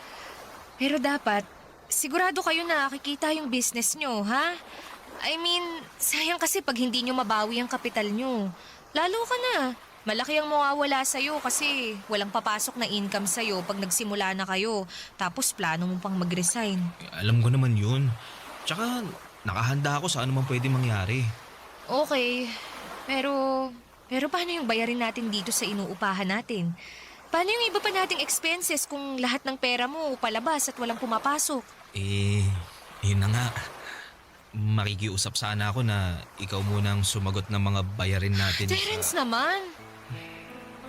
dapat, sigurado kayo na kikita yung business nyo, ha? I mean, sayang kasi pag hindi nyo mabawi ang kapital nyo. Lalo ka na. Malaki ang mawawala sa'yo kasi walang papasok na income sa'yo pag nagsimula na kayo. Tapos plano mo pang mag-resign. Alam ko naman yun. Tsaka nakahanda ako sa anumang pwede mangyari. Okay. Pero paano yung bayarin natin dito sa inuupahan natin? Paano yung iba pa nating expenses kung lahat ng pera mo palabas at walang pumapasok? Yun na nga. Makikiusap sana ako na ikaw munang sumagot ng mga bayarin natin. Terence naman!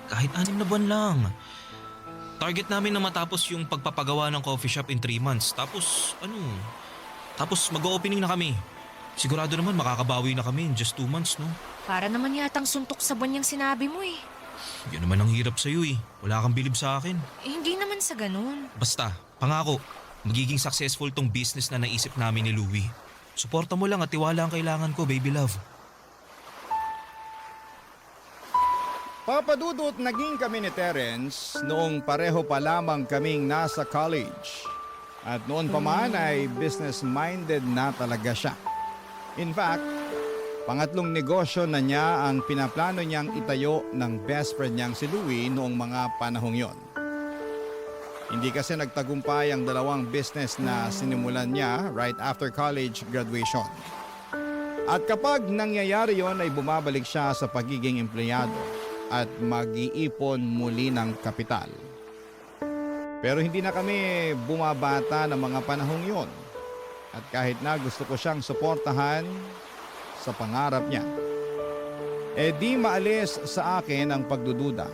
Kahit 6 na buwan lang. Target namin na matapos yung pagpapagawa ng coffee shop in 3 months. Tapos mag-o-opening na kami. Sigurado naman makakabawi na kami in just 2 months, no? Para naman yatang suntok sa buwan yung sinabi mo Yun naman ang hirap sa'yo Wala kang bilib sa akin. Hindi naman sa ganun. Basta, pangako, magiging successful tong business na naisip namin ni Louie. Suporta mo lang at tiwala ang kailangan ko, baby love. Papadudot naging kami ni Terence noong pareho pa lamang kaming nasa college. At noon pa man ay business-minded na talaga siya. In fact, pangatlong negosyo na niya ang pinaplano niyang itayo ng best friend niyang si Louie noong mga panahong yon. Hindi kasi nagtagumpay ang dalawang business na sinimulan niya right after college graduation. At kapag nangyayari yon ay bumabalik siya sa pagiging empleyado at mag-iipon muli ng kapital. Pero hindi na kami bumabata ng mga panahong yon. At kahit na gusto ko siyang suportahan sa pangarap niya, di maalis sa akin ang pagdududa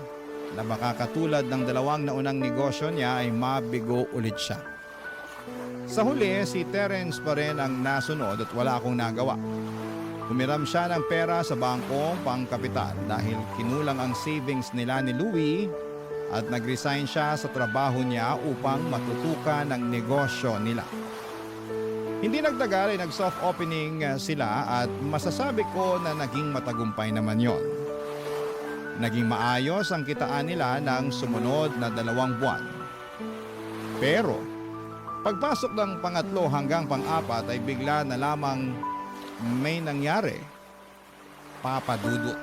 na baka katulad ng dalawang naunang negosyo niya ay mabigo ulit siya. Sa huli, si Terence pa rin ang nasunod at wala akong nagawa. Humiram siya ng pera sa bangko pang kapital dahil kinulang ang savings nila ni Louie at nag-resign siya sa trabaho niya upang matutukan ang negosyo nila. Hindi nagtagal ay nag-soft opening sila at masasabi ko na naging matagumpay naman yon. Naging maayos ang kitaan nila ng sumunod na 2 buwan. Pero pagpasok ng pangatlo hanggang pang-4 ay bigla na lamang may nangyari. Papadudot.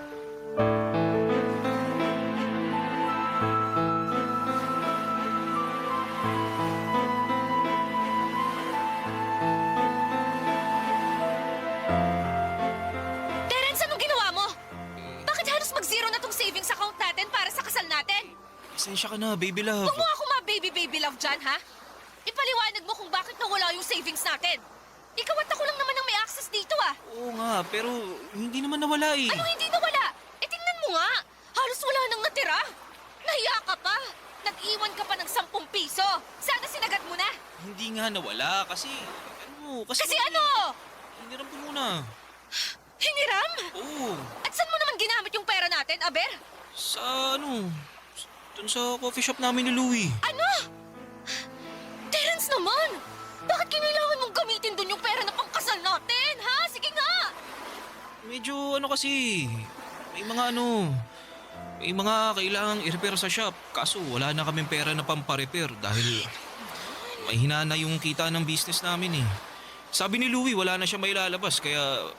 pasensya ka na, baby love. Huwag mo ako ma-baby love dyan, ha? Ipaliwanag mo kung bakit nawala yung savings natin. Ikaw at ako lang naman ang may access dito, ah. Oo nga, pero hindi naman nawala eh. Ano hindi nawala? Tingnan mo nga. Halos wala nang natira. Nahiya ka pa. Nag-iwan ka pa ng 10 piso. Sana sinagat mo na. Hindi nga nawala kasi, Kasi ano? hiniram ko muna. Hiniram? Oo, At saan mo naman ginamit yung pera natin, Aber? sa dun sa coffee shop namin ni Louie. Ano? Terence naman! Bakit kinailangan mong gamitin dun yung pera na pangkasal natin, ha? Sige nga! Medyo kasi, may mga kailangang i-repair sa shop. Kaso wala na kaming pera na pampa-repair dahil may hinana yung kita ng business namin eh. Sabi ni Louie wala na siya mailalabas kaya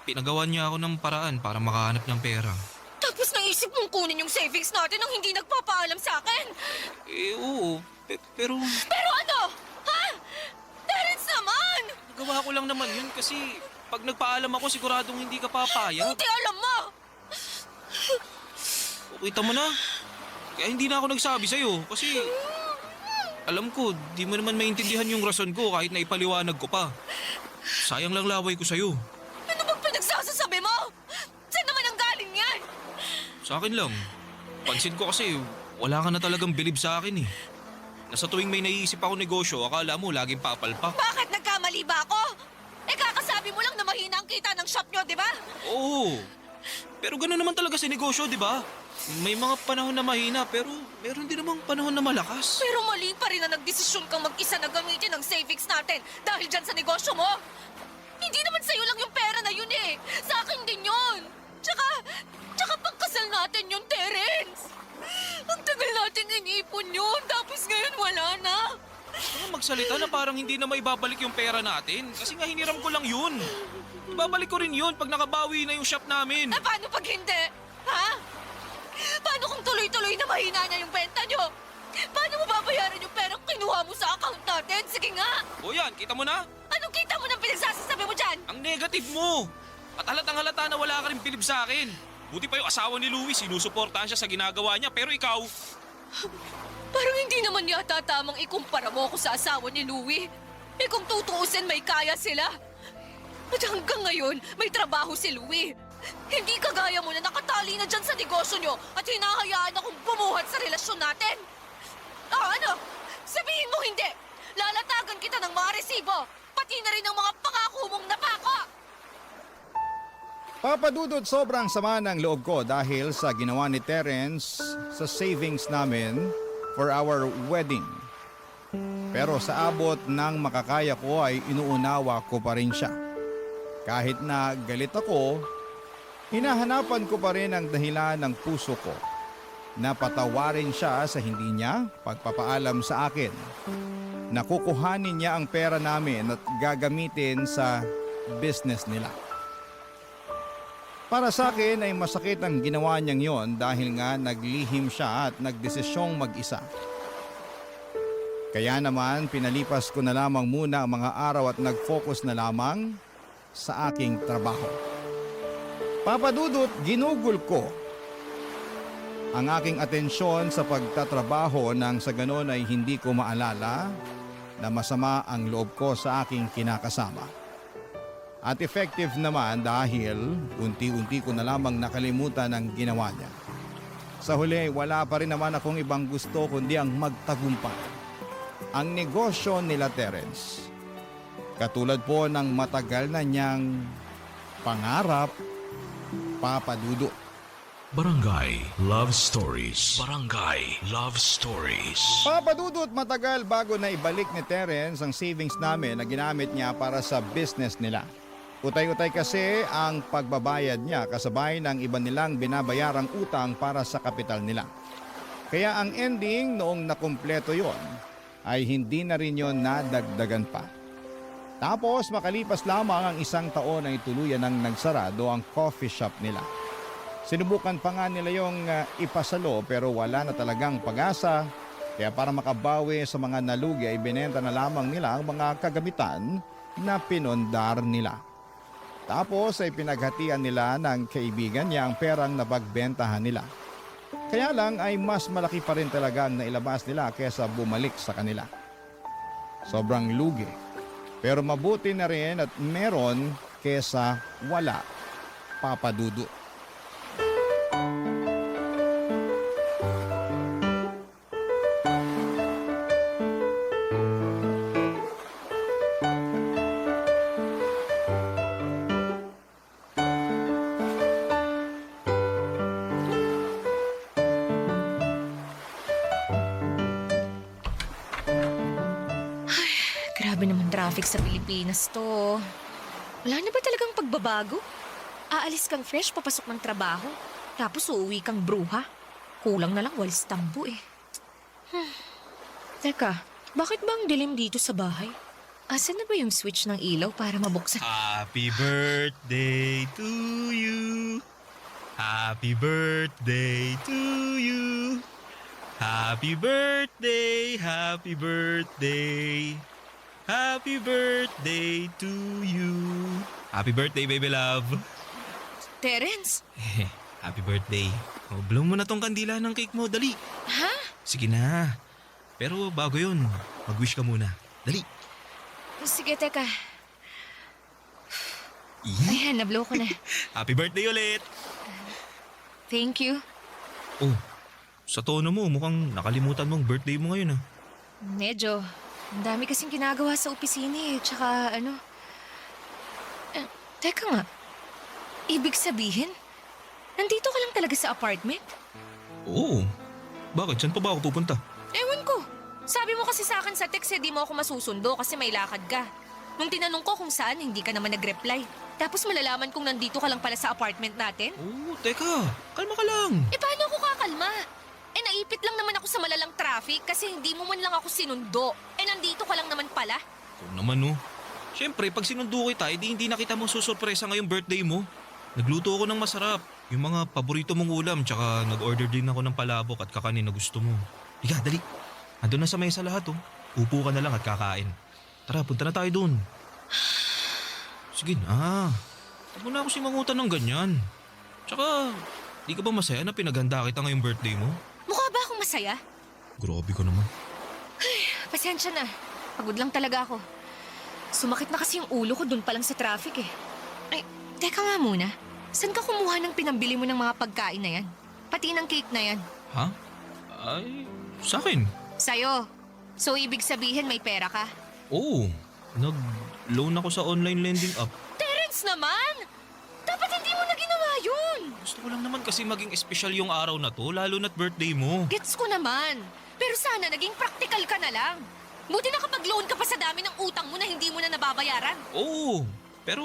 pinagawan niya ako ng paraan para makahanap ng pera. Tapos naisip mong kunin yung savings natin nang hindi nagpapaalam sa akin. Oo, pero Pero ano? Ha? Terence naman! nagawa ko lang naman yun kasi pag nagpaalam ako siguradong hindi ka papayag. Hindi alam mo! Kita mo na. Kaya hindi na ako nagsabi sa'yo kasi alam ko, di mo naman maintindihan yung rason ko kahit na ipaliwanag ko pa. Sayang lang laway ko sa'yo. Ano bang pinagsasasabi mo? Saan naman ang galing yan? Sa akin lang. Pansin ko kasi wala ka na talagang bilib sa akin eh. Nasa tuwing may naiisip ako negosyo, akala mo laging papalpak. Bakit nagkamali ba ako? Kakasabi mo lang na mahina ang kita ng shop nyo, di ba? Oo. Pero gano'n naman talaga sa negosyo, di ba? May mga panahon na mahina pero meron din namang panahon na malakas. Pero mali pa rin na nagdesisyon kang mag-isa na gamitin ang savings natin dahil dyan sa negosyo mo. Hindi naman sa'yo lang yung pera na yun eh. Sa akin din yun. Tsaka pagkasal natin yun, Terence. Ang tagal natin inipon yun, tapos ngayon wala na. Ano magsalita na parang hindi na maibabalik yung pera natin? Kasi nga hiniram ko lang yun. Ibabalik ko rin yun pag nakabawi na yung shop namin. Paano pag hindi? Ha? Paano kung tuloy-tuloy na mahina na yung benta nyo? Paano mo babayaran yung perang kinuha mo sa account natin? Sige nga! O yan, kita mo na? Anong kita mo ng pinagsasasabi mo dyan? Ang negative mo! At halatang halata na wala ka rin bilib sa akin. Buti pa yung asawa ni Louie, sinusuportahan siya sa ginagawa niya. Pero ikaw, Parang hindi naman yata tamang ikumpara mo ako sa asawa ni Louie. Kung tutuusin may kaya sila. At hanggang ngayon, may trabaho si Louie. Hindi kagaya mo na nakatali na dyan sa negosyo nyo at hinahayaan akong bumuhat sa relasyon natin. Ano? Sabihin mo hindi! Lalatagan kita ng mga resibo, pati na rin ng mga pangako mong napako! Papadudot, sobrang sama ng loob ko dahil sa ginawa ni Terence sa savings namin for our wedding. Pero sa abot ng makakaya ko ay inuunawa ko pa rin siya. Kahit na galit ako, hinahanapan ko pa rin ang dahilan ng puso ko na patawarin siya sa hindi niya pagpapaalam sa akin. Nakukuhanin niya ang pera namin at gagamitin sa business nila. Para sa akin ay masakit ang ginawa niyang yon dahil nga naglihim siya at nagdesisyong mag-isa. Kaya naman pinalipas ko na lamang muna ang mga araw at nag-focus na lamang sa aking trabaho. Papadudot, ginugol ko ang aking atensyon sa pagtatrabaho nang sa ganon ay hindi ko maalala na masama ang loob ko sa aking kinakasama. At effective naman dahil unti-unti ko na lamang nakalimutan ang ginawa niya. Sa huli, wala pa rin naman akong ibang gusto kundi ang magtagumpay. Ang negosyo nila Terence. Katulad po ng matagal na niyang pangarap, Papadudot. Barangay Love Stories. Barangay Love Stories. Papadudot, matagal bago na ibalik ni Terence ang savings namin na ginamit niya para sa business nila. Utay-utay kasi ang pagbabayad niya kasabay ng iba nilang binabayarang utang para sa kapital nila. Kaya ang ending noong nakumpleto yon ay hindi na rin yon nadagdagan pa. Tapos makalipas lamang ang 1 taon ay tuluyan ng nagsarado ang coffee shop nila. Sinubukan pa nga nila yung ipasalo pero wala na talagang pag-asa. Kaya para makabawi sa mga nalugi ay binenta na lamang nila ang mga kagamitan na pinondar nila. Tapos ay pinaghatian nila ng kaibigan niya ang perang napagbentahan nila. Kaya lang ay mas malaki pa rin talaga ang nailabas nila kaysa bumalik sa kanila. Sobrang lugi. Pero mabuti na rin at meron kaysa wala, Papa Dudu. Grabe naman traffic sa Pilipinas to. Wala na ba talagang pagbabago? Aalis kang fresh papasok ng trabaho, tapos uuwi kang bruha. Kulang na lang walis tambo eh. Teka, bakit ba ang dilim dito sa bahay? Asan na ba yung switch ng ilaw para mabuksan? Happy birthday to you. Happy birthday to you. Happy birthday, happy birthday. Happy birthday to you. Happy birthday, baby love. Terence? Happy birthday. Oh, blow mo na tong kandila ng cake mo, dali. Ha? Sige na. Pero bago yun, mag-wish ka muna. Dali. Sige, teka. Ayan, nablow ko na. Happy birthday ulit. Thank you. Oh, sa tono mo, mukhang nakalimutan mong birthday mo ngayon ah. Medyo. Ang dami kasing ginagawa sa opisina eh. Tsaka ano... teka nga. Ibig sabihin, nandito ka lang talaga sa apartment? Oo. Bakit? Saan pa ba ako pupunta? Ewan ko. Sabi mo kasi sa akin sa text eh, di mo ako masusundo kasi may lakad ka. Nung tinanong ko kung saan, hindi ka naman nag-reply. Tapos malalaman kung nandito ka lang pala sa apartment natin? Oo, teka. Kalma ka lang. Eh paano ako kakalma? Eh naipit lang naman ako sa malalang traffic kasi hindi mo man lang ako sinundo. Eh nandito ka lang naman pala. Kung naman no. Siyempre, pag sinundo kita, hindi na kita masusurpresa ngayong birthday mo. Nagluto ako ng masarap. Yung mga paborito mong ulam, tsaka nag-order din ako ng palabok at kakanin na gusto mo. Higa, dali. Andun na sa mesa lahat oh. Upo ka na lang at kakain. Tara, punta na tayo dun. Sige na. Huwag mo na ako simangutan ng ganyan. Tsaka, di ka ba masaya na pinaghanda kita ngayong birthday mo? Mukha ba akong masaya? Grabe ka naman. Pasensya na. Pagod lang talaga ako. Sumakit na kasi yung ulo ko dun pa lang sa traffic eh. Ay, teka nga muna. Saan ka kumuha ng pinambili mo ng mga pagkain na yan? Pati ng cake na yan. Ha? Ay, sa akin. Sa'yo. So, ibig sabihin may pera ka? Oo. Nag-loan ako sa online lending app. Terence naman! Dapat hindi mo na ginawa yun! Gusto ko lang naman kasi maging espesyal yung araw na to, lalo na't birthday mo. Gets ko naman. Pero sana naging practical ka na lang. Buti nakapag-loan ka pa sa dami ng utang mo na hindi mo na nababayaran. Oo, pero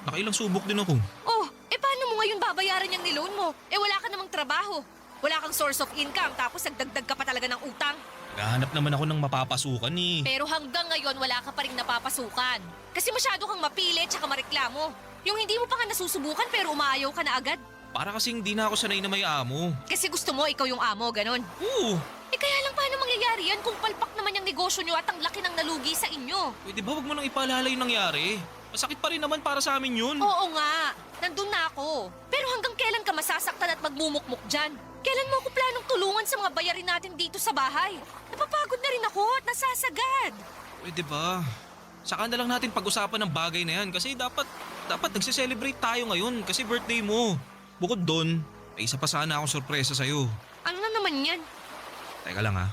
nakailang subok din ako. Oh, paano mo ngayon babayaran yung niloan mo? Wala ka namang trabaho. Wala kang source of income tapos nagdagdag ka pa talaga ng utang. Naghahanap naman ako ng mapapasukan eh. Pero hanggang ngayon wala ka pa rin napapasukan. Kasi masyado kang mapilit tsaka mareklamo. Yung hindi mo pa nga nasusubukan pero umaayaw ka na agad. Para kasing di na ako sanay na may amo. Kasi gusto mo ikaw yung amo, ganon. Oo, Kaya lang paano mangyayari yan kung palpak naman yung negosyo nyo at ang laki ng nalugi sa inyo? pwede ba wag mo nang ipaalala yung nangyari? Masakit pa rin naman para sa amin yun. Oo nga, nandun na ako. Pero hanggang kailan ka masasaktan at magmumukmuk dyan? Kailan mo ako planong tulungan sa mga bayarin natin dito sa bahay? Napapagod na rin ako at nasasagad. Pwede ba? Saka na lang natin pag-usapan ng bagay na yan kasi dapat nagse-celebrate tayo ngayon kasi birthday mo. Bukod doon, may isa pa sana akong sorpresa sa'yo. Ano na naman yan? Teka lang ha.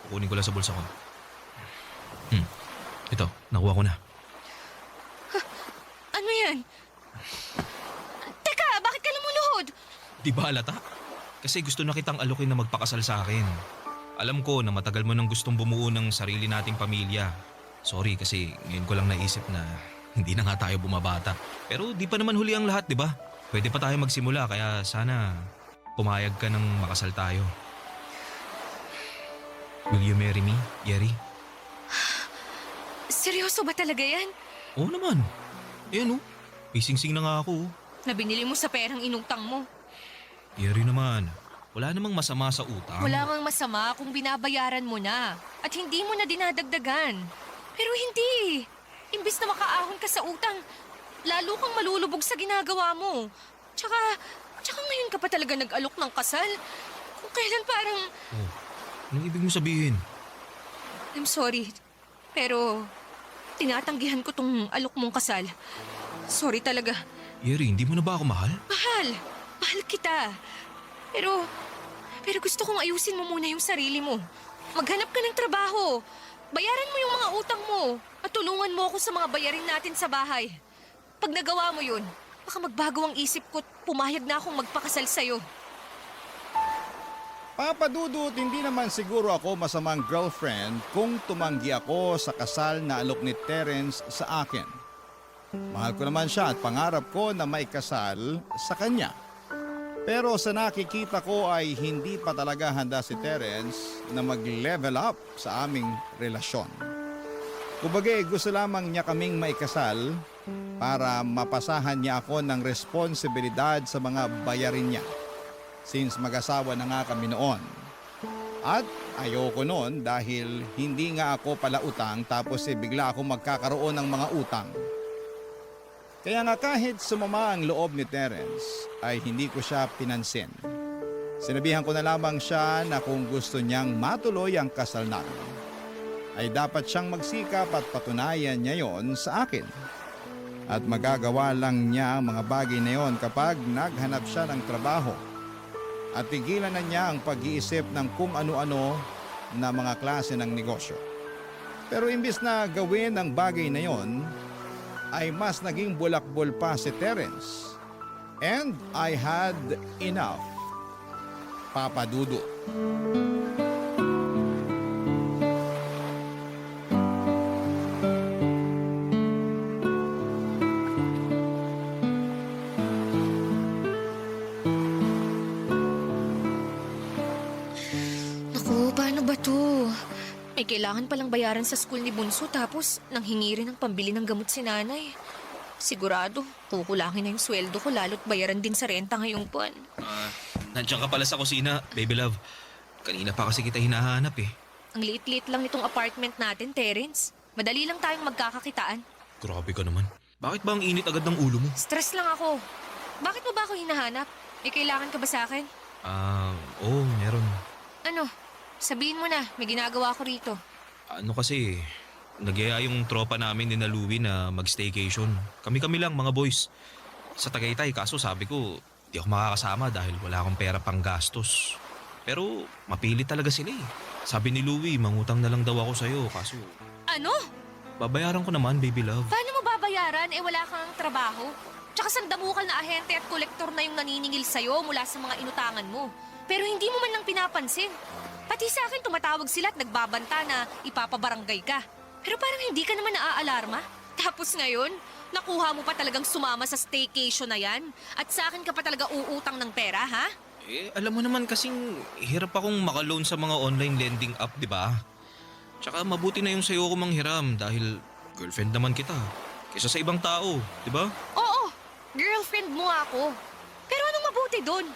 Kukunin ko lang sa bulsa ko. Ito, nakuha ko na. Ano yan? Teka, bakit ka lumuluhod? Di ba halata? Kasi gusto na kitang alukin na magpakasal sa akin. Alam ko na matagal mo nang gustong bumuo ng sarili nating pamilya. Sorry kasi ngayon ko lang naisip na hindi na nga tayo bumabata. Pero di pa naman huli ang lahat, di ba? Pwede pa tayo magsimula kaya sana pumayag ka ng makasal tayo. Will you marry me, Yeri? Seryoso ba talaga yan? Oo naman. Ayan oh, may singsing na nga ako oh. Na binili mo sa perang inutang mo. Yeri naman, wala namang masama sa utang. Wala mang masama kung binabayaran mo na at hindi mo na dinadagdagan. Pero hindi. Imbis na makaahon ka sa utang, lalo kang malulubog sa ginagawa mo. Tsaka ngayon ka pa talaga nag-alok ng kasal. Kung kailan parang, Oh, anong ibig mo sabihin? I'm sorry, pero tinatanggihan ko tong alok mong kasal. Sorry talaga. Yeri, hindi mo na ba ako mahal? Mahal kita. Pero gusto kong ayusin mo muna yung sarili mo. Maghanap ka ng trabaho. Bayaran mo yung mga utang mo. At tulungan mo ako sa mga bayarin natin sa bahay. Pag nagawa mo yun, baka magbago ang isip ko at pumayag na akong magpakasal sa'yo. Papa Dudut, hindi naman siguro ako masamang girlfriend kung tumanggi ako sa kasal na alok ni Terence sa akin. Mahal ko naman siya at pangarap ko na may kasal sa kanya. Pero sa nakikita ko ay hindi pa talaga handa si Terence na mag-level up sa aming relasyon. Kumbaga gusto lamang niya kaming maikasal para mapasahan niya ako ng responsibilidad sa mga bayarin niya. Since mag-asawa na nga kami noon. At ayoko noon dahil hindi nga ako pala utang tapos bigla ako magkakaroon ng mga utang. Kaya nga kahit sumama ang loob ni Terence ay hindi ko siya pinansin. Sinabihan ko na lamang siya na kung gusto niyang matuloy ang kasal namin, ay dapat siyang magsikap at patunayan niya yon sa akin. At magagawa lang niya ang mga bagay na yon kapag naghanap siya ng trabaho. At tigilan na niya ang pag-iisip ng kung ano-ano na mga klase ng negosyo. Pero imbis na gawin ang bagay na yon, ay mas naging bulakbol pa si Terence. And I had enough. Papa Dudut. Naku, paano ba to? May kailangan palang bayaran sa school ni Bunso tapos nanghingi rin ng pambili ng gamot si nanay. Sigurado, kukulangin na yung sweldo ko lalo't bayaran din sa renta ngayong buwan. Nandiyan ka pala sa kusina, baby love. Kanina pa kasi kita hinahanap eh. Ang liit-liit lang nitong apartment natin, Terence. Madali lang tayong magkakakitaan. Grabe ka naman. Bakit ba ang init agad ng ulo mo? Stress lang ako. Bakit mo ba ako hinahanap? May kailangan ka ba sa akin? Oo, meron. Ano? Sabihin mo na, may ginagawa ko rito. Ano kasi, nagyaya yung tropa namin ni na Louie na mag-staycation. Kami-kami lang, mga boys. Sa Tagaytay, kaso sabi ko, di ako makakasama dahil wala akong pera pang gastos. Pero mapilit talaga sila eh. Sabi ni Louie, mangutang na lang daw ako sa'yo, kaso Ano? babayaran ko naman, baby love. Paano mo babayaran? Wala kang trabaho. Tsaka sandamukal na ahente at kolektor na yung naniningil sa'yo mula sa mga inutangan mo. Pero hindi mo man lang pinapansin. Pati sa akin tumatawag sila at nagbabanta na ipapabarangay ka. Pero parang hindi ka naman naaalarma. Tapos ngayon, nakuha mo pa talagang sumama sa staycation na yan? At sa akin ka pa talaga uutang ng pera, ha? Alam mo naman kasing hirap akong makaloan sa mga online lending app, di ba? Tsaka mabuti na yung sa'yo ko manghiram dahil girlfriend naman kita. Kesa sa ibang tao, di ba? Oo, girlfriend mo ako. Pero anong mabuti doon?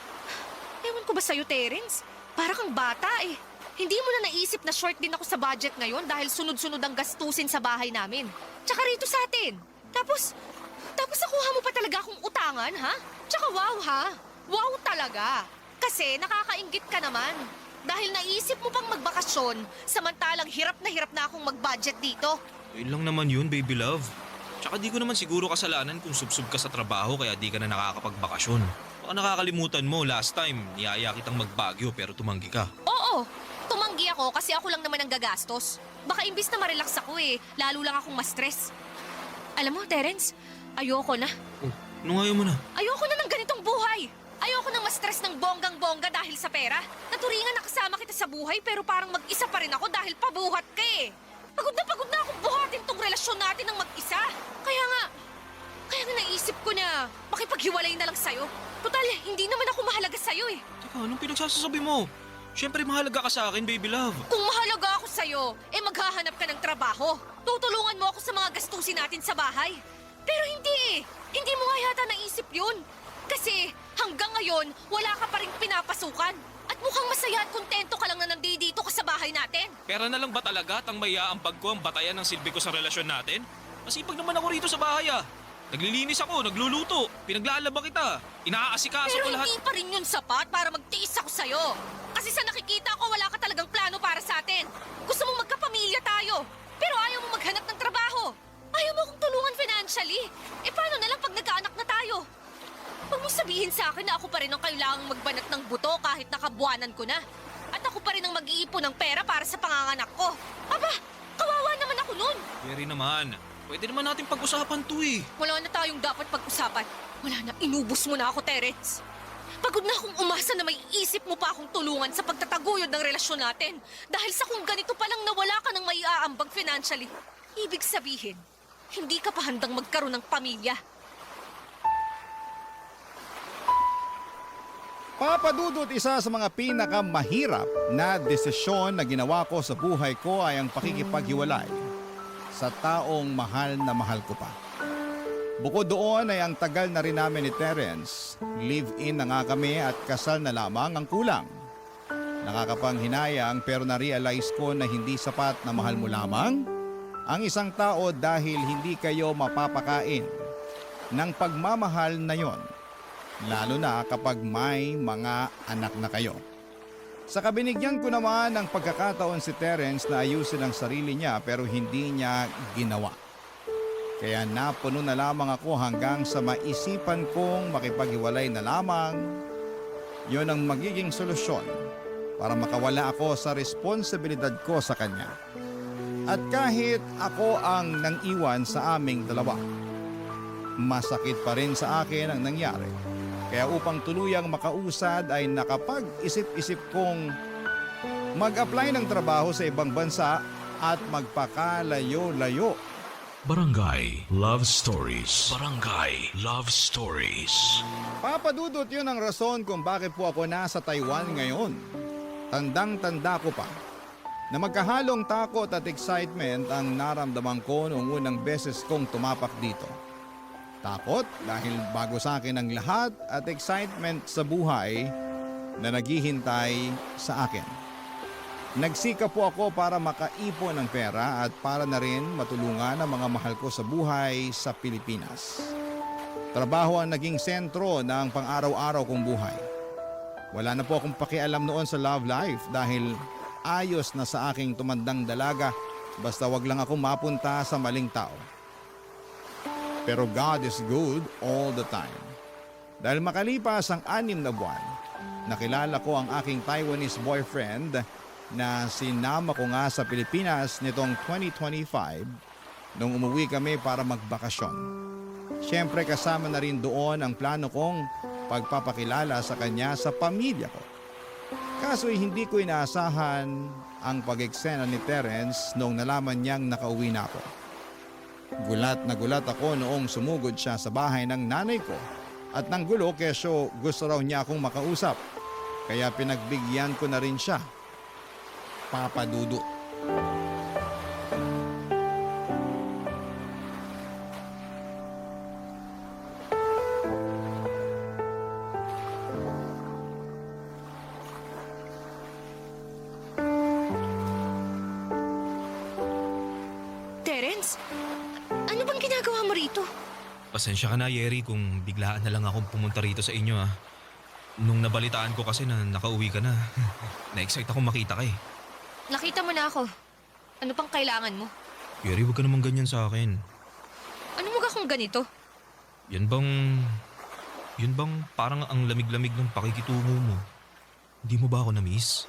Ewan ko ba sa'yo, Terence? Para kang bata eh. Hindi mo na naisip na short din ako sa budget ngayon dahil sunod-sunod ang gastusin sa bahay namin. Tsaka rito sa atin. Tapos nakuha mo pa talaga akong utangan, ha? Tsaka wow, ha? Wow talaga. Kasi nakakainggit ka naman. Dahil naisip mo pang magbakasyon, samantalang hirap na akong mag-budget dito. Yun lang naman yun, baby love. Tsaka di ko naman siguro kasalanan kung subsub ka sa trabaho kaya di ka na nakakapagbakasyon. Baka nakakalimutan mo, last time, niyaya kitang magbagyo pero tumanggi ka. Oo, tumanggi ako kasi ako lang naman ang gagastos. Baka imbis na ma-relax ako lalo lang akong ma-stress. Alam mo, Terence, ayoko na. Oh, anong ayaw mo na? Ayoko na ng ganitong buhay. Ayoko na ma-stress ng bonggang-bongga dahil sa pera. Naturingan na kasama kita sa buhay pero parang mag-isa pa rin ako dahil pabuhat ka eh. Pagod na akong buhatin tong relasyon natin ng mag-isa. Kaya nga naisip ko na makipaghiwalay na lang sa'yo. Total, hindi naman ako mahalaga sa'yo eh. Teka, anong pinagsasabi mo? Siyempre mahalaga ka sa akin, baby love. Kung mahalaga ako sa'yo, maghahanap ka ng trabaho. Tutulungan mo ako sa mga gastusin natin sa bahay. Pero hindi eh. Hindi mo nga yata naisip yun. Kasi hanggang ngayon, wala ka pa rin pinapasukan. At mukhang masaya at kontento ka lang na nandito ka sa bahay natin. Pera na lang ba talaga at ang mayaampag ko ang batayan ng silbi ko sa relasyon natin? Masipag naman ako rito sa bahay ah. Naglilinis ako, nagluluto, pinaglalaba kita, inaasikaso Pero ko lahat. hindi pa rin yun sapat para magtiis ako sa'yo. Kasi sa nakikita ko, wala ka talagang plano para sa atin. Gusto mong magkapamilya tayo. Pero ayaw mo maghanap ng trabaho. Ayaw mo akong tulungan financially. Paano na lang pag nagkaanak na tayo? Huwag mong sabihin sa akin na ako pa rin ang kailangang magbanat ng buto kahit nakabuanan ko na. At ako pa rin ang mag-iipon ng pera para sa panganganak ko. Aba, kawawa naman ako nun. Yeri naman, pwede naman natin pag-usapan to eh. Wala na tayong dapat pag-usapan. Wala na, inubos mo na ako, Terence. Pagod na akong umasa na may isip mo pa akong tulungan sa pagtataguyod ng relasyon natin. Dahil sa kung ganito palang nawala ka ng maiaambag financially. Ibig sabihin, hindi ka pa handang magkaroon ng pamilya. Papa Dudut, isa sa mga pinakamahirap na desisyon na ginawa ko sa buhay ko ay ang pakikipaghiwalay sa taong mahal na mahal ko pa. Bukod doon ay ang tagal na rin namin ni Terence, live-in na nga kami at kasal na lamang ang kulang. Nakakapanghinayang pero na-realize ko na hindi sapat na mahal mo lamang ang isang tao dahil hindi kayo mapapakain ng pagmamahal na yon. Lalo na kapag may mga anak na kayo. Sa kabinigyan ko naman ng pagkakataon si Terence na ayusin ang sarili niya pero hindi niya ginawa. Kaya napuno na lamang ako hanggang sa maisipan kong makipaghiwalay na lamang. Yon ang magiging solusyon para makawala ako sa responsibilidad ko sa kanya. At kahit ako ang nang-iwan sa aming dalawa, masakit pa rin sa akin ang nangyari. Kaya upang tuluyang makausad ay nakapag-isip-isip kong mag-apply ng trabaho sa ibang bansa at magpakalayo-layo. Barangay Love Stories. Barangay Love Stories. Papa Dudut, yun ang rason kung bakit po ako nasa Taiwan ngayon. Tandang-tanda ko pa na magkahalong takot at excitement ang naramdaman ko noong unang beses kong tumapak dito. Takot dahil bago sa akin ang lahat at excitement sa buhay na naghihintay sa akin. Nagsikap po ako para makaipon ng pera at para na rin matulungan ang mga mahal ko sa buhay sa Pilipinas. Trabaho ang naging sentro ng pang-araw-araw kong buhay. Wala na po akong pakialam noon sa love life dahil ayos na sa aking tumandang dalaga basta wag lang ako mapunta sa maling tao. Pero God is good all the time. Dahil makalipas ang 6 na buwan, nakilala ko ang aking Taiwanese boyfriend na sinama ko nga sa Pilipinas nitong 2025 nung umuwi kami para magbakasyon. Siyempre kasama na rin doon ang plano kong pagpapakilala sa kanya sa pamilya ko. Kaso hindi ko inaasahan ang pag-eksena ni Terence nung nalaman niyang nakauwi na ako. Gulat na gulat ako noong sumugod siya sa bahay ng nanay ko at nanggulo kesyo gusto raw niya akong makausap. Kaya pinagbigyan ko na rin siya. Papa Dudut. Terence, ano bang ginagawa mo rito? Pasensya ka na, Yeri, kung biglaan na lang akong pumunta rito sa inyo ah. Nung nabalitaan ko kasi na nakauwi ka na, na-excite akong makita ka eh. Nakita mo na ako. Ano pang kailangan mo? Yeri, huwag ka naman ganyan sa akin. Ano mo kung ganito? Yun bang parang ang lamig-lamig ng pakikitungo mo? Hindi mo ba ako na-miss?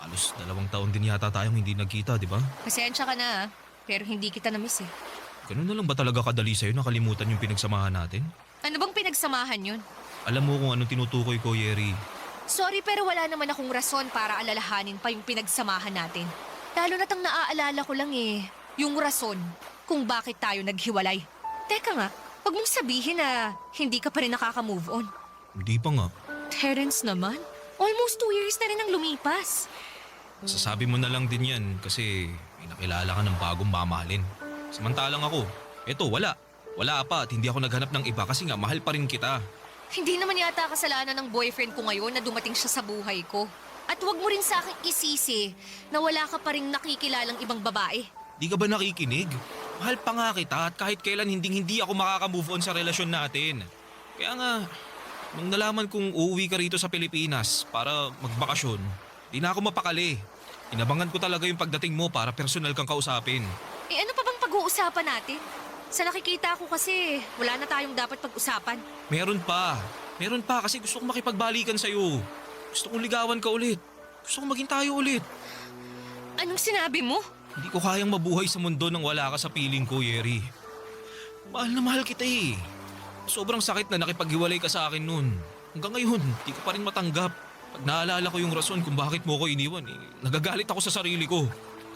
Halos 2 taon din yata tayong hindi nagkita, di ba? Pasensya ka na, pero hindi kita na-miss eh. Ganun na lang ba talaga kadali sa'yo nakalimutan yung pinagsamahan natin? Ano bang pinagsamahan yun? Alam mo kung anong tinutukoy ko, Yeri. Sorry pero wala naman akong rason para alalahanin pa yung pinagsamahan natin. Lalo na't ang naaalala ko lang yung rason kung bakit tayo naghiwalay. Teka nga, huwag mong sabihin na hindi ka pa rin nakaka-move on. Hindi pa nga. Terence naman, almost 2 years na rin ang lumipas. Sasabi mo na lang din yan kasi may nakilala ka ng bagong mamahalin. Samantalang ako, eto wala. Wala pa at hindi ako naghanap ng iba kasi nga mahal pa rin kita. Hindi naman yata kasalanan ng boyfriend ko ngayon na dumating siya sa buhay ko. At huwag mo rin sa akin isisi na wala ka pa rin nakikilalang ibang babae. Di ka ba nakikinig? Mahal pa nga kita at kahit kailan hindi ako makaka-move on sa relasyon natin. Kaya nga, nung nalaman kong uuwi ka rito sa Pilipinas para magbakasyon, Di na ako mapakali. Inabangan ko talaga yung pagdating mo para personal kang kausapin. Eh ano pa bang pag-uusapan natin? Sa nakikita ko kasi, wala na tayong dapat pag-usapan. Meron pa. Meron pa kasi gusto kong makipagbalikan sa'yo. Gusto kong ligawan ka ulit. Gusto kong maging tayo ulit. Anong sinabi mo? Hindi ko kayang mabuhay sa mundo nang wala ka sa piling ko, Yeri. Mahal na mahal kita eh. Sobrang sakit na nakipaghiwalay ka sa akin noon. Hanggang ngayon, di ko pa rin matanggap. Pag naalala ko yung rason kung bakit mo ko iniwan, nagagalit ako sa sarili ko.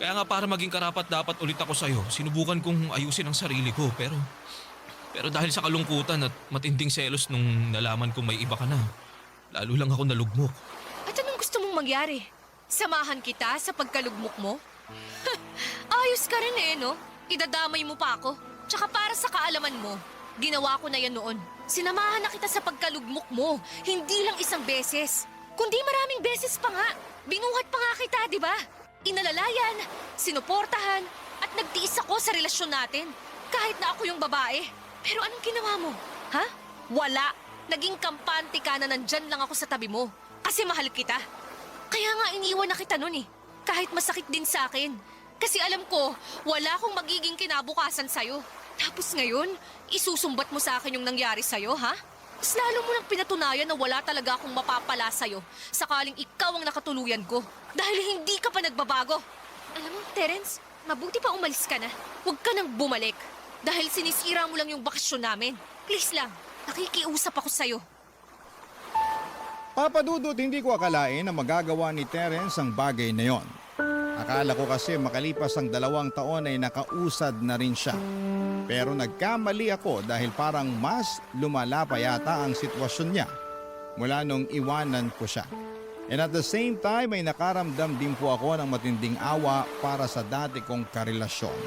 Kaya nga para maging karapat-dapat ulit ako sa'yo, sinubukan kong ayusin ang sarili ko. Pero dahil sa kalungkutan at matinding selos nung nalaman kong may iba ka na, lalo lang ako nalugmok. At anong gusto mong mangyari? Samahan kita sa pagkalugmok mo? Ayos ka rin eh, no? Idadamay mo pa ako. Tsaka para sa kaalaman mo, ginawa ko na yan noon. Sinamahan na kita sa pagkalugmok mo, hindi lang isang beses, kundi maraming beses pa nga. Binuhat pa nga kita, di ba? Inalalayan, sinuportahan, at nagtiis ako sa relasyon natin. Kahit na ako yung babae. Pero anong ginawa mo? Ha? Wala. Naging kampante ka na nandyan lang ako sa tabi mo. Kasi mahal kita. Kaya nga iniwan na kita nun eh. Kahit masakit din sa akin. Kasi alam ko, wala akong magiging kinabukasan sa'yo. Tapos ngayon, isusumbat mo sa akin yung nangyari sa'yo, ha? Mas lalo mo nang pinatunayan na wala talaga akong mapapala sa'yo sakaling ikaw ang nakatuluyan ko. Dahil hindi ka pa nagbabago. Alam mo, Terence, mabuti pa umalis ka na. Huwag ka nang bumalik. Dahil sinisira mo lang yung bakasyon namin. Please lang, nakikiusap ako sa'yo. Papa Dudut, hindi ko akalain na magagawa ni Terence ang bagay na yon. Akala ko kasi makalipas ang 2 taon ay nakausad na rin siya. Pero nagkamali ako dahil parang mas lumala pa yata ang sitwasyon niya mula nung iwanan ko siya. And at the same time ay nakaramdam din po ako ng matinding awa para sa dati kong karelasyon.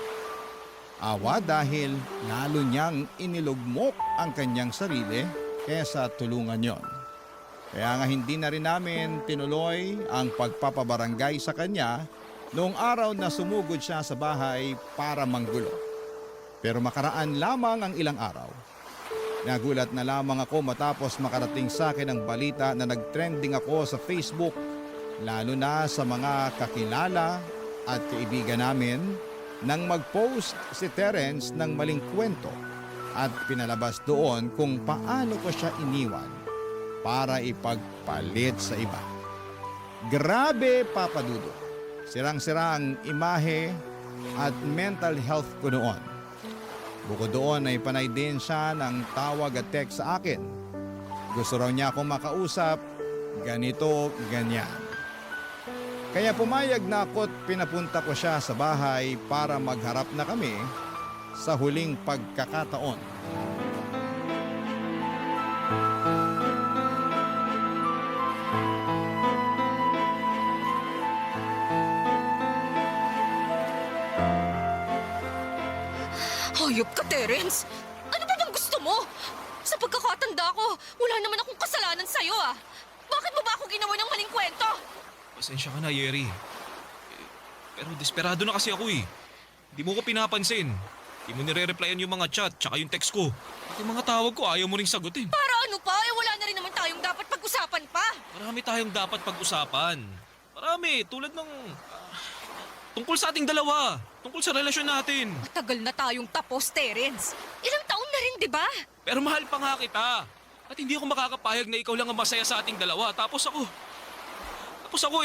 Awa dahil lalo niyang inilugmok ang kanyang sarili kesa tulungan yon. Kaya nga hindi na rin namin tinuloy ang pagpapabarangay sa kanya noong araw na sumugod siya sa bahay para manggulo. Pero makaraan lamang ang ilang araw. Nagulat na lamang ako matapos makarating sa akin ang balita na nagtrending ako sa Facebook, lalo na sa mga kakilala at kaibigan namin, nang mag-post si Terence ng maling kwento at pinalabas doon kung paano ko siya iniwan para ipagpalit sa iba. Grabe, Papa Dudut. Sirang-sira ang imahe at mental health ko noon. Bukod doon ay panay din siya ng tawag at text sa akin. Gusto raw niya akong makausap, ganito, ganyan. Kaya pumayag na ako't pinapunta ko siya sa bahay para magharap na kami sa huling pagkakataon. Hayop ka, Terence! Ano ba bang gusto mo? Sa pagkakatanda ko, wala naman akong kasalanan sa'yo ah! Bakit mo ba ako ginawa ng maling kwento? Pasensya ka na, Yeri. Pero desperado na kasi ako eh. Hindi mo ko pinapansin. Hindi mo nire-replyan yung mga chat tsaka yung text ko. At yung mga tawag ko ayaw mo ring sagutin. Para ano pa? Eh wala na rin naman tayong dapat pag-usapan pa! Marami tayong dapat pag-usapan. Marami, tulad ng... tungkol sa ating dalawa. Tungkol sa relasyon natin. Matagal na tayong tapos, Terence. Ilang taon na rin, di ba? Pero mahal pa nga kita. At hindi ako makakapayag na ikaw lang ang masaya sa ating dalawa. Tapos ako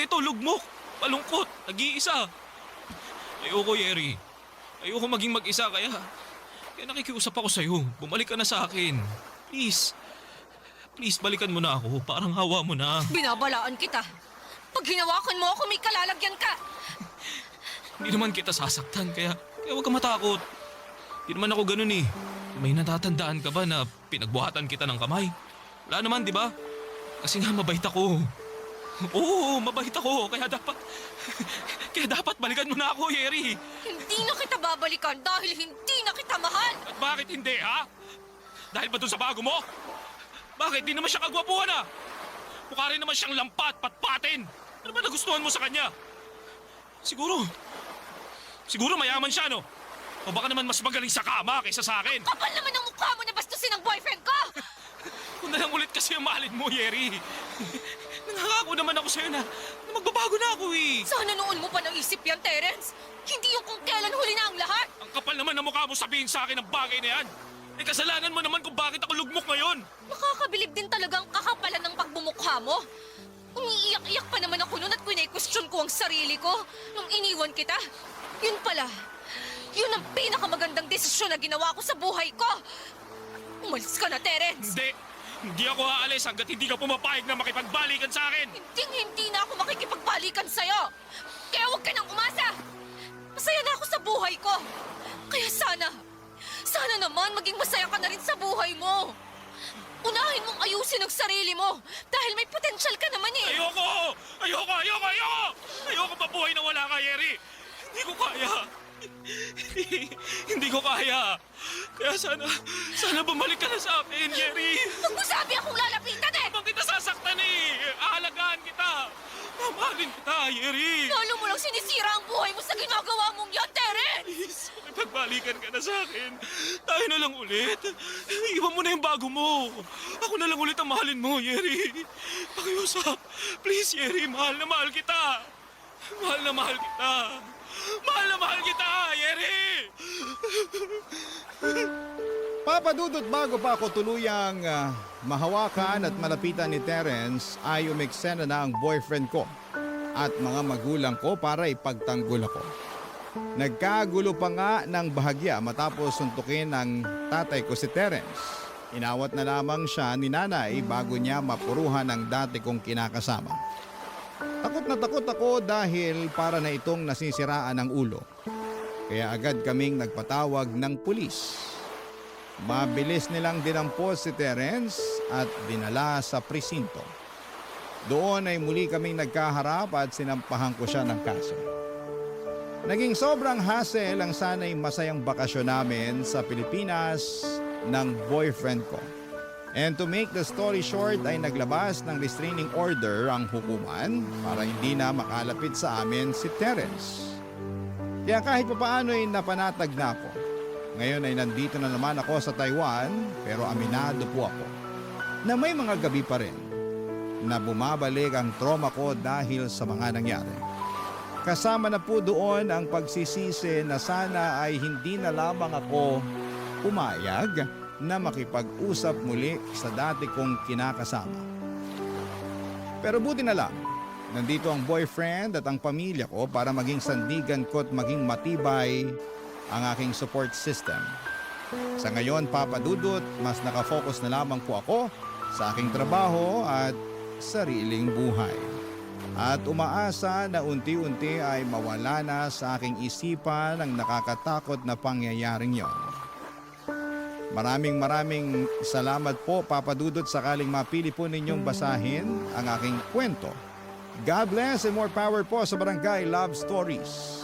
ito, lugmok, malungkot, nag-iisa. Ayoko, Yeri. Ayoko maging mag-isa, kaya nakikiusap ako sa'yo. Bumalik ka na sa akin. Please. Please, balikan mo na ako. Parang hawa mo na. Binabalaan kita. Pag hinawakan mo ako, may kalalagyan ka. Hindi naman kita sasaktan, kaya huwag ka matakot. Hindi naman ako ganun eh. May natatandaan ka ba na pinagbuhatan kita ng kamay? Wala naman, di ba? Kasi nga mabait ako. Oo, mabait ako. Kaya dapat balikan mo na ako, Yeri. Hindi na kita babalikan dahil hindi na kita mahal. At bakit hindi, ha? Dahil ba dun sa bago mo? Bakit? Di naman siya kagwapuhan, ha? Mukha rin naman siyang lampat, patpatin. Ano ba nagustuhan mo sa kanya? Siguro mayaman siya, no? O baka naman mas magaling sa kama kaysa sa akin. Kapal naman ang mukha mo na bastusin ang boyfriend ko! Kung na lang ulit kasi ang mahalin mo, Yeri. Nangangako naman ako sa'yo na Magbabago na ako eh. Sana noon mo pa naisip yan, Terence. Hindi yung kung kailan huli na ang lahat. Ang kapal naman na mukha mo sabihin sa akin ang bagay na yan. Eh kasalanan mo naman kung bakit ako lugmok ngayon. Nakakabilib din talagang kakapalan ng pagbumukha mo. Umiiyak-iyak pa naman ako noon at kwine-question ko ang sarili ko nung iniwan kita. Yun pala, yun ang pinakamagandang desisyon na ginawa ko sa buhay ko. Umalis ka na, Terence. Hindi ako aalis hanggat hindi ka pumapayag na makipagbalikan sa akin. Hindi na ako makikipagbalikan sa'yo. Kaya huwag ka nang umasa. Masaya na ako sa buhay ko. Kaya sana naman maging masaya ka na rin sa buhay mo. Unahin mong ayusin ang sarili mo dahil may potensyal ka naman eh. Ayoko mabuhay na wala ka, Yeri. Hindi ko kaya. Hindi ko kaya. Kaya sana bumalik ka na sa akin, Yeri. Huwag mo sabi akong lalapitan eh! Habang kita sasaktan eh. Aalagaan kita. Mamahalin kita, Yeri. Lalo mo lang sinisira ang buhay mo sa ginagawa mong yan, Terence! Please, makipagbalikan ka na sa akin. Tayo na lang ulit. Iwan mo na yung bago mo. Ako na lang ulit ang mahalin mo, Yeri. Pakiusap. Please, Yeri, mahal na mahal kita. Mahal na mahal kita. Mahal na mahal kita, Yeri! Papa Dudut, bago pa ako tuluyang mahawakan at malapitan ni Terence ay umeksena na ang boyfriend ko at mga magulang ko para ipagtanggol ako. Nagkagulo pa nga ng bahagya matapos suntukin ng tatay ko si Terence. Inawat na lamang siya ni nanay bago niya mapuruhan ang dati kong kinakasama. Takot na takot ako dahil para na itong nasisiraan ng ulo. Kaya agad kaming nagpatawag ng pulis. Mabilis nilang dinampos si Terence at dinala sa presinto. Doon ay muli kaming nagkaharap at sinampahan ko siya ng kaso. Naging sobrang hassle ang sana'y masayang bakasyon namin sa Pilipinas ng boyfriend ko. And to make the story short ay naglabas ng restraining order ang hukuman para hindi na makalapit sa amin si Terence. Kaya kahit papaano ay napanatag na ako. Ngayon ay nandito na naman ako sa Taiwan pero aminado po ako na may mga gabi pa rin na bumabalik ang trauma ko dahil sa mga nangyari. Kasama na po doon ang pagsisisi na sana ay hindi na lamang ako pumayag na makipag-usap muli sa dati kong kinakasama. Pero buti na lang, nandito ang boyfriend at ang pamilya ko para maging sandigan ko at maging matibay ang aking support system. Sa ngayon, Papa Dudut, mas nakafocus na lamang po ako sa aking trabaho at sariling buhay. At umaasa na unti-unti ay mawala na sa aking isipan ang nakakatakot na pangyayaring yon. Maraming salamat po, Papa Dudut, sakaling mapili po ninyong basahin ang aking kwento. God bless and more power po sa Barangay Love Stories.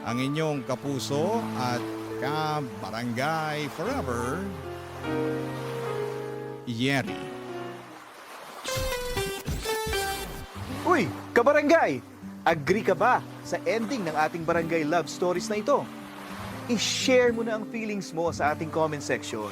Ang inyong kapuso at ka-barangay forever, Yeri. Uy, kabarangay! Agree ka ba sa ending ng ating barangay love stories na ito? I-share mo na ang feelings mo sa ating comment section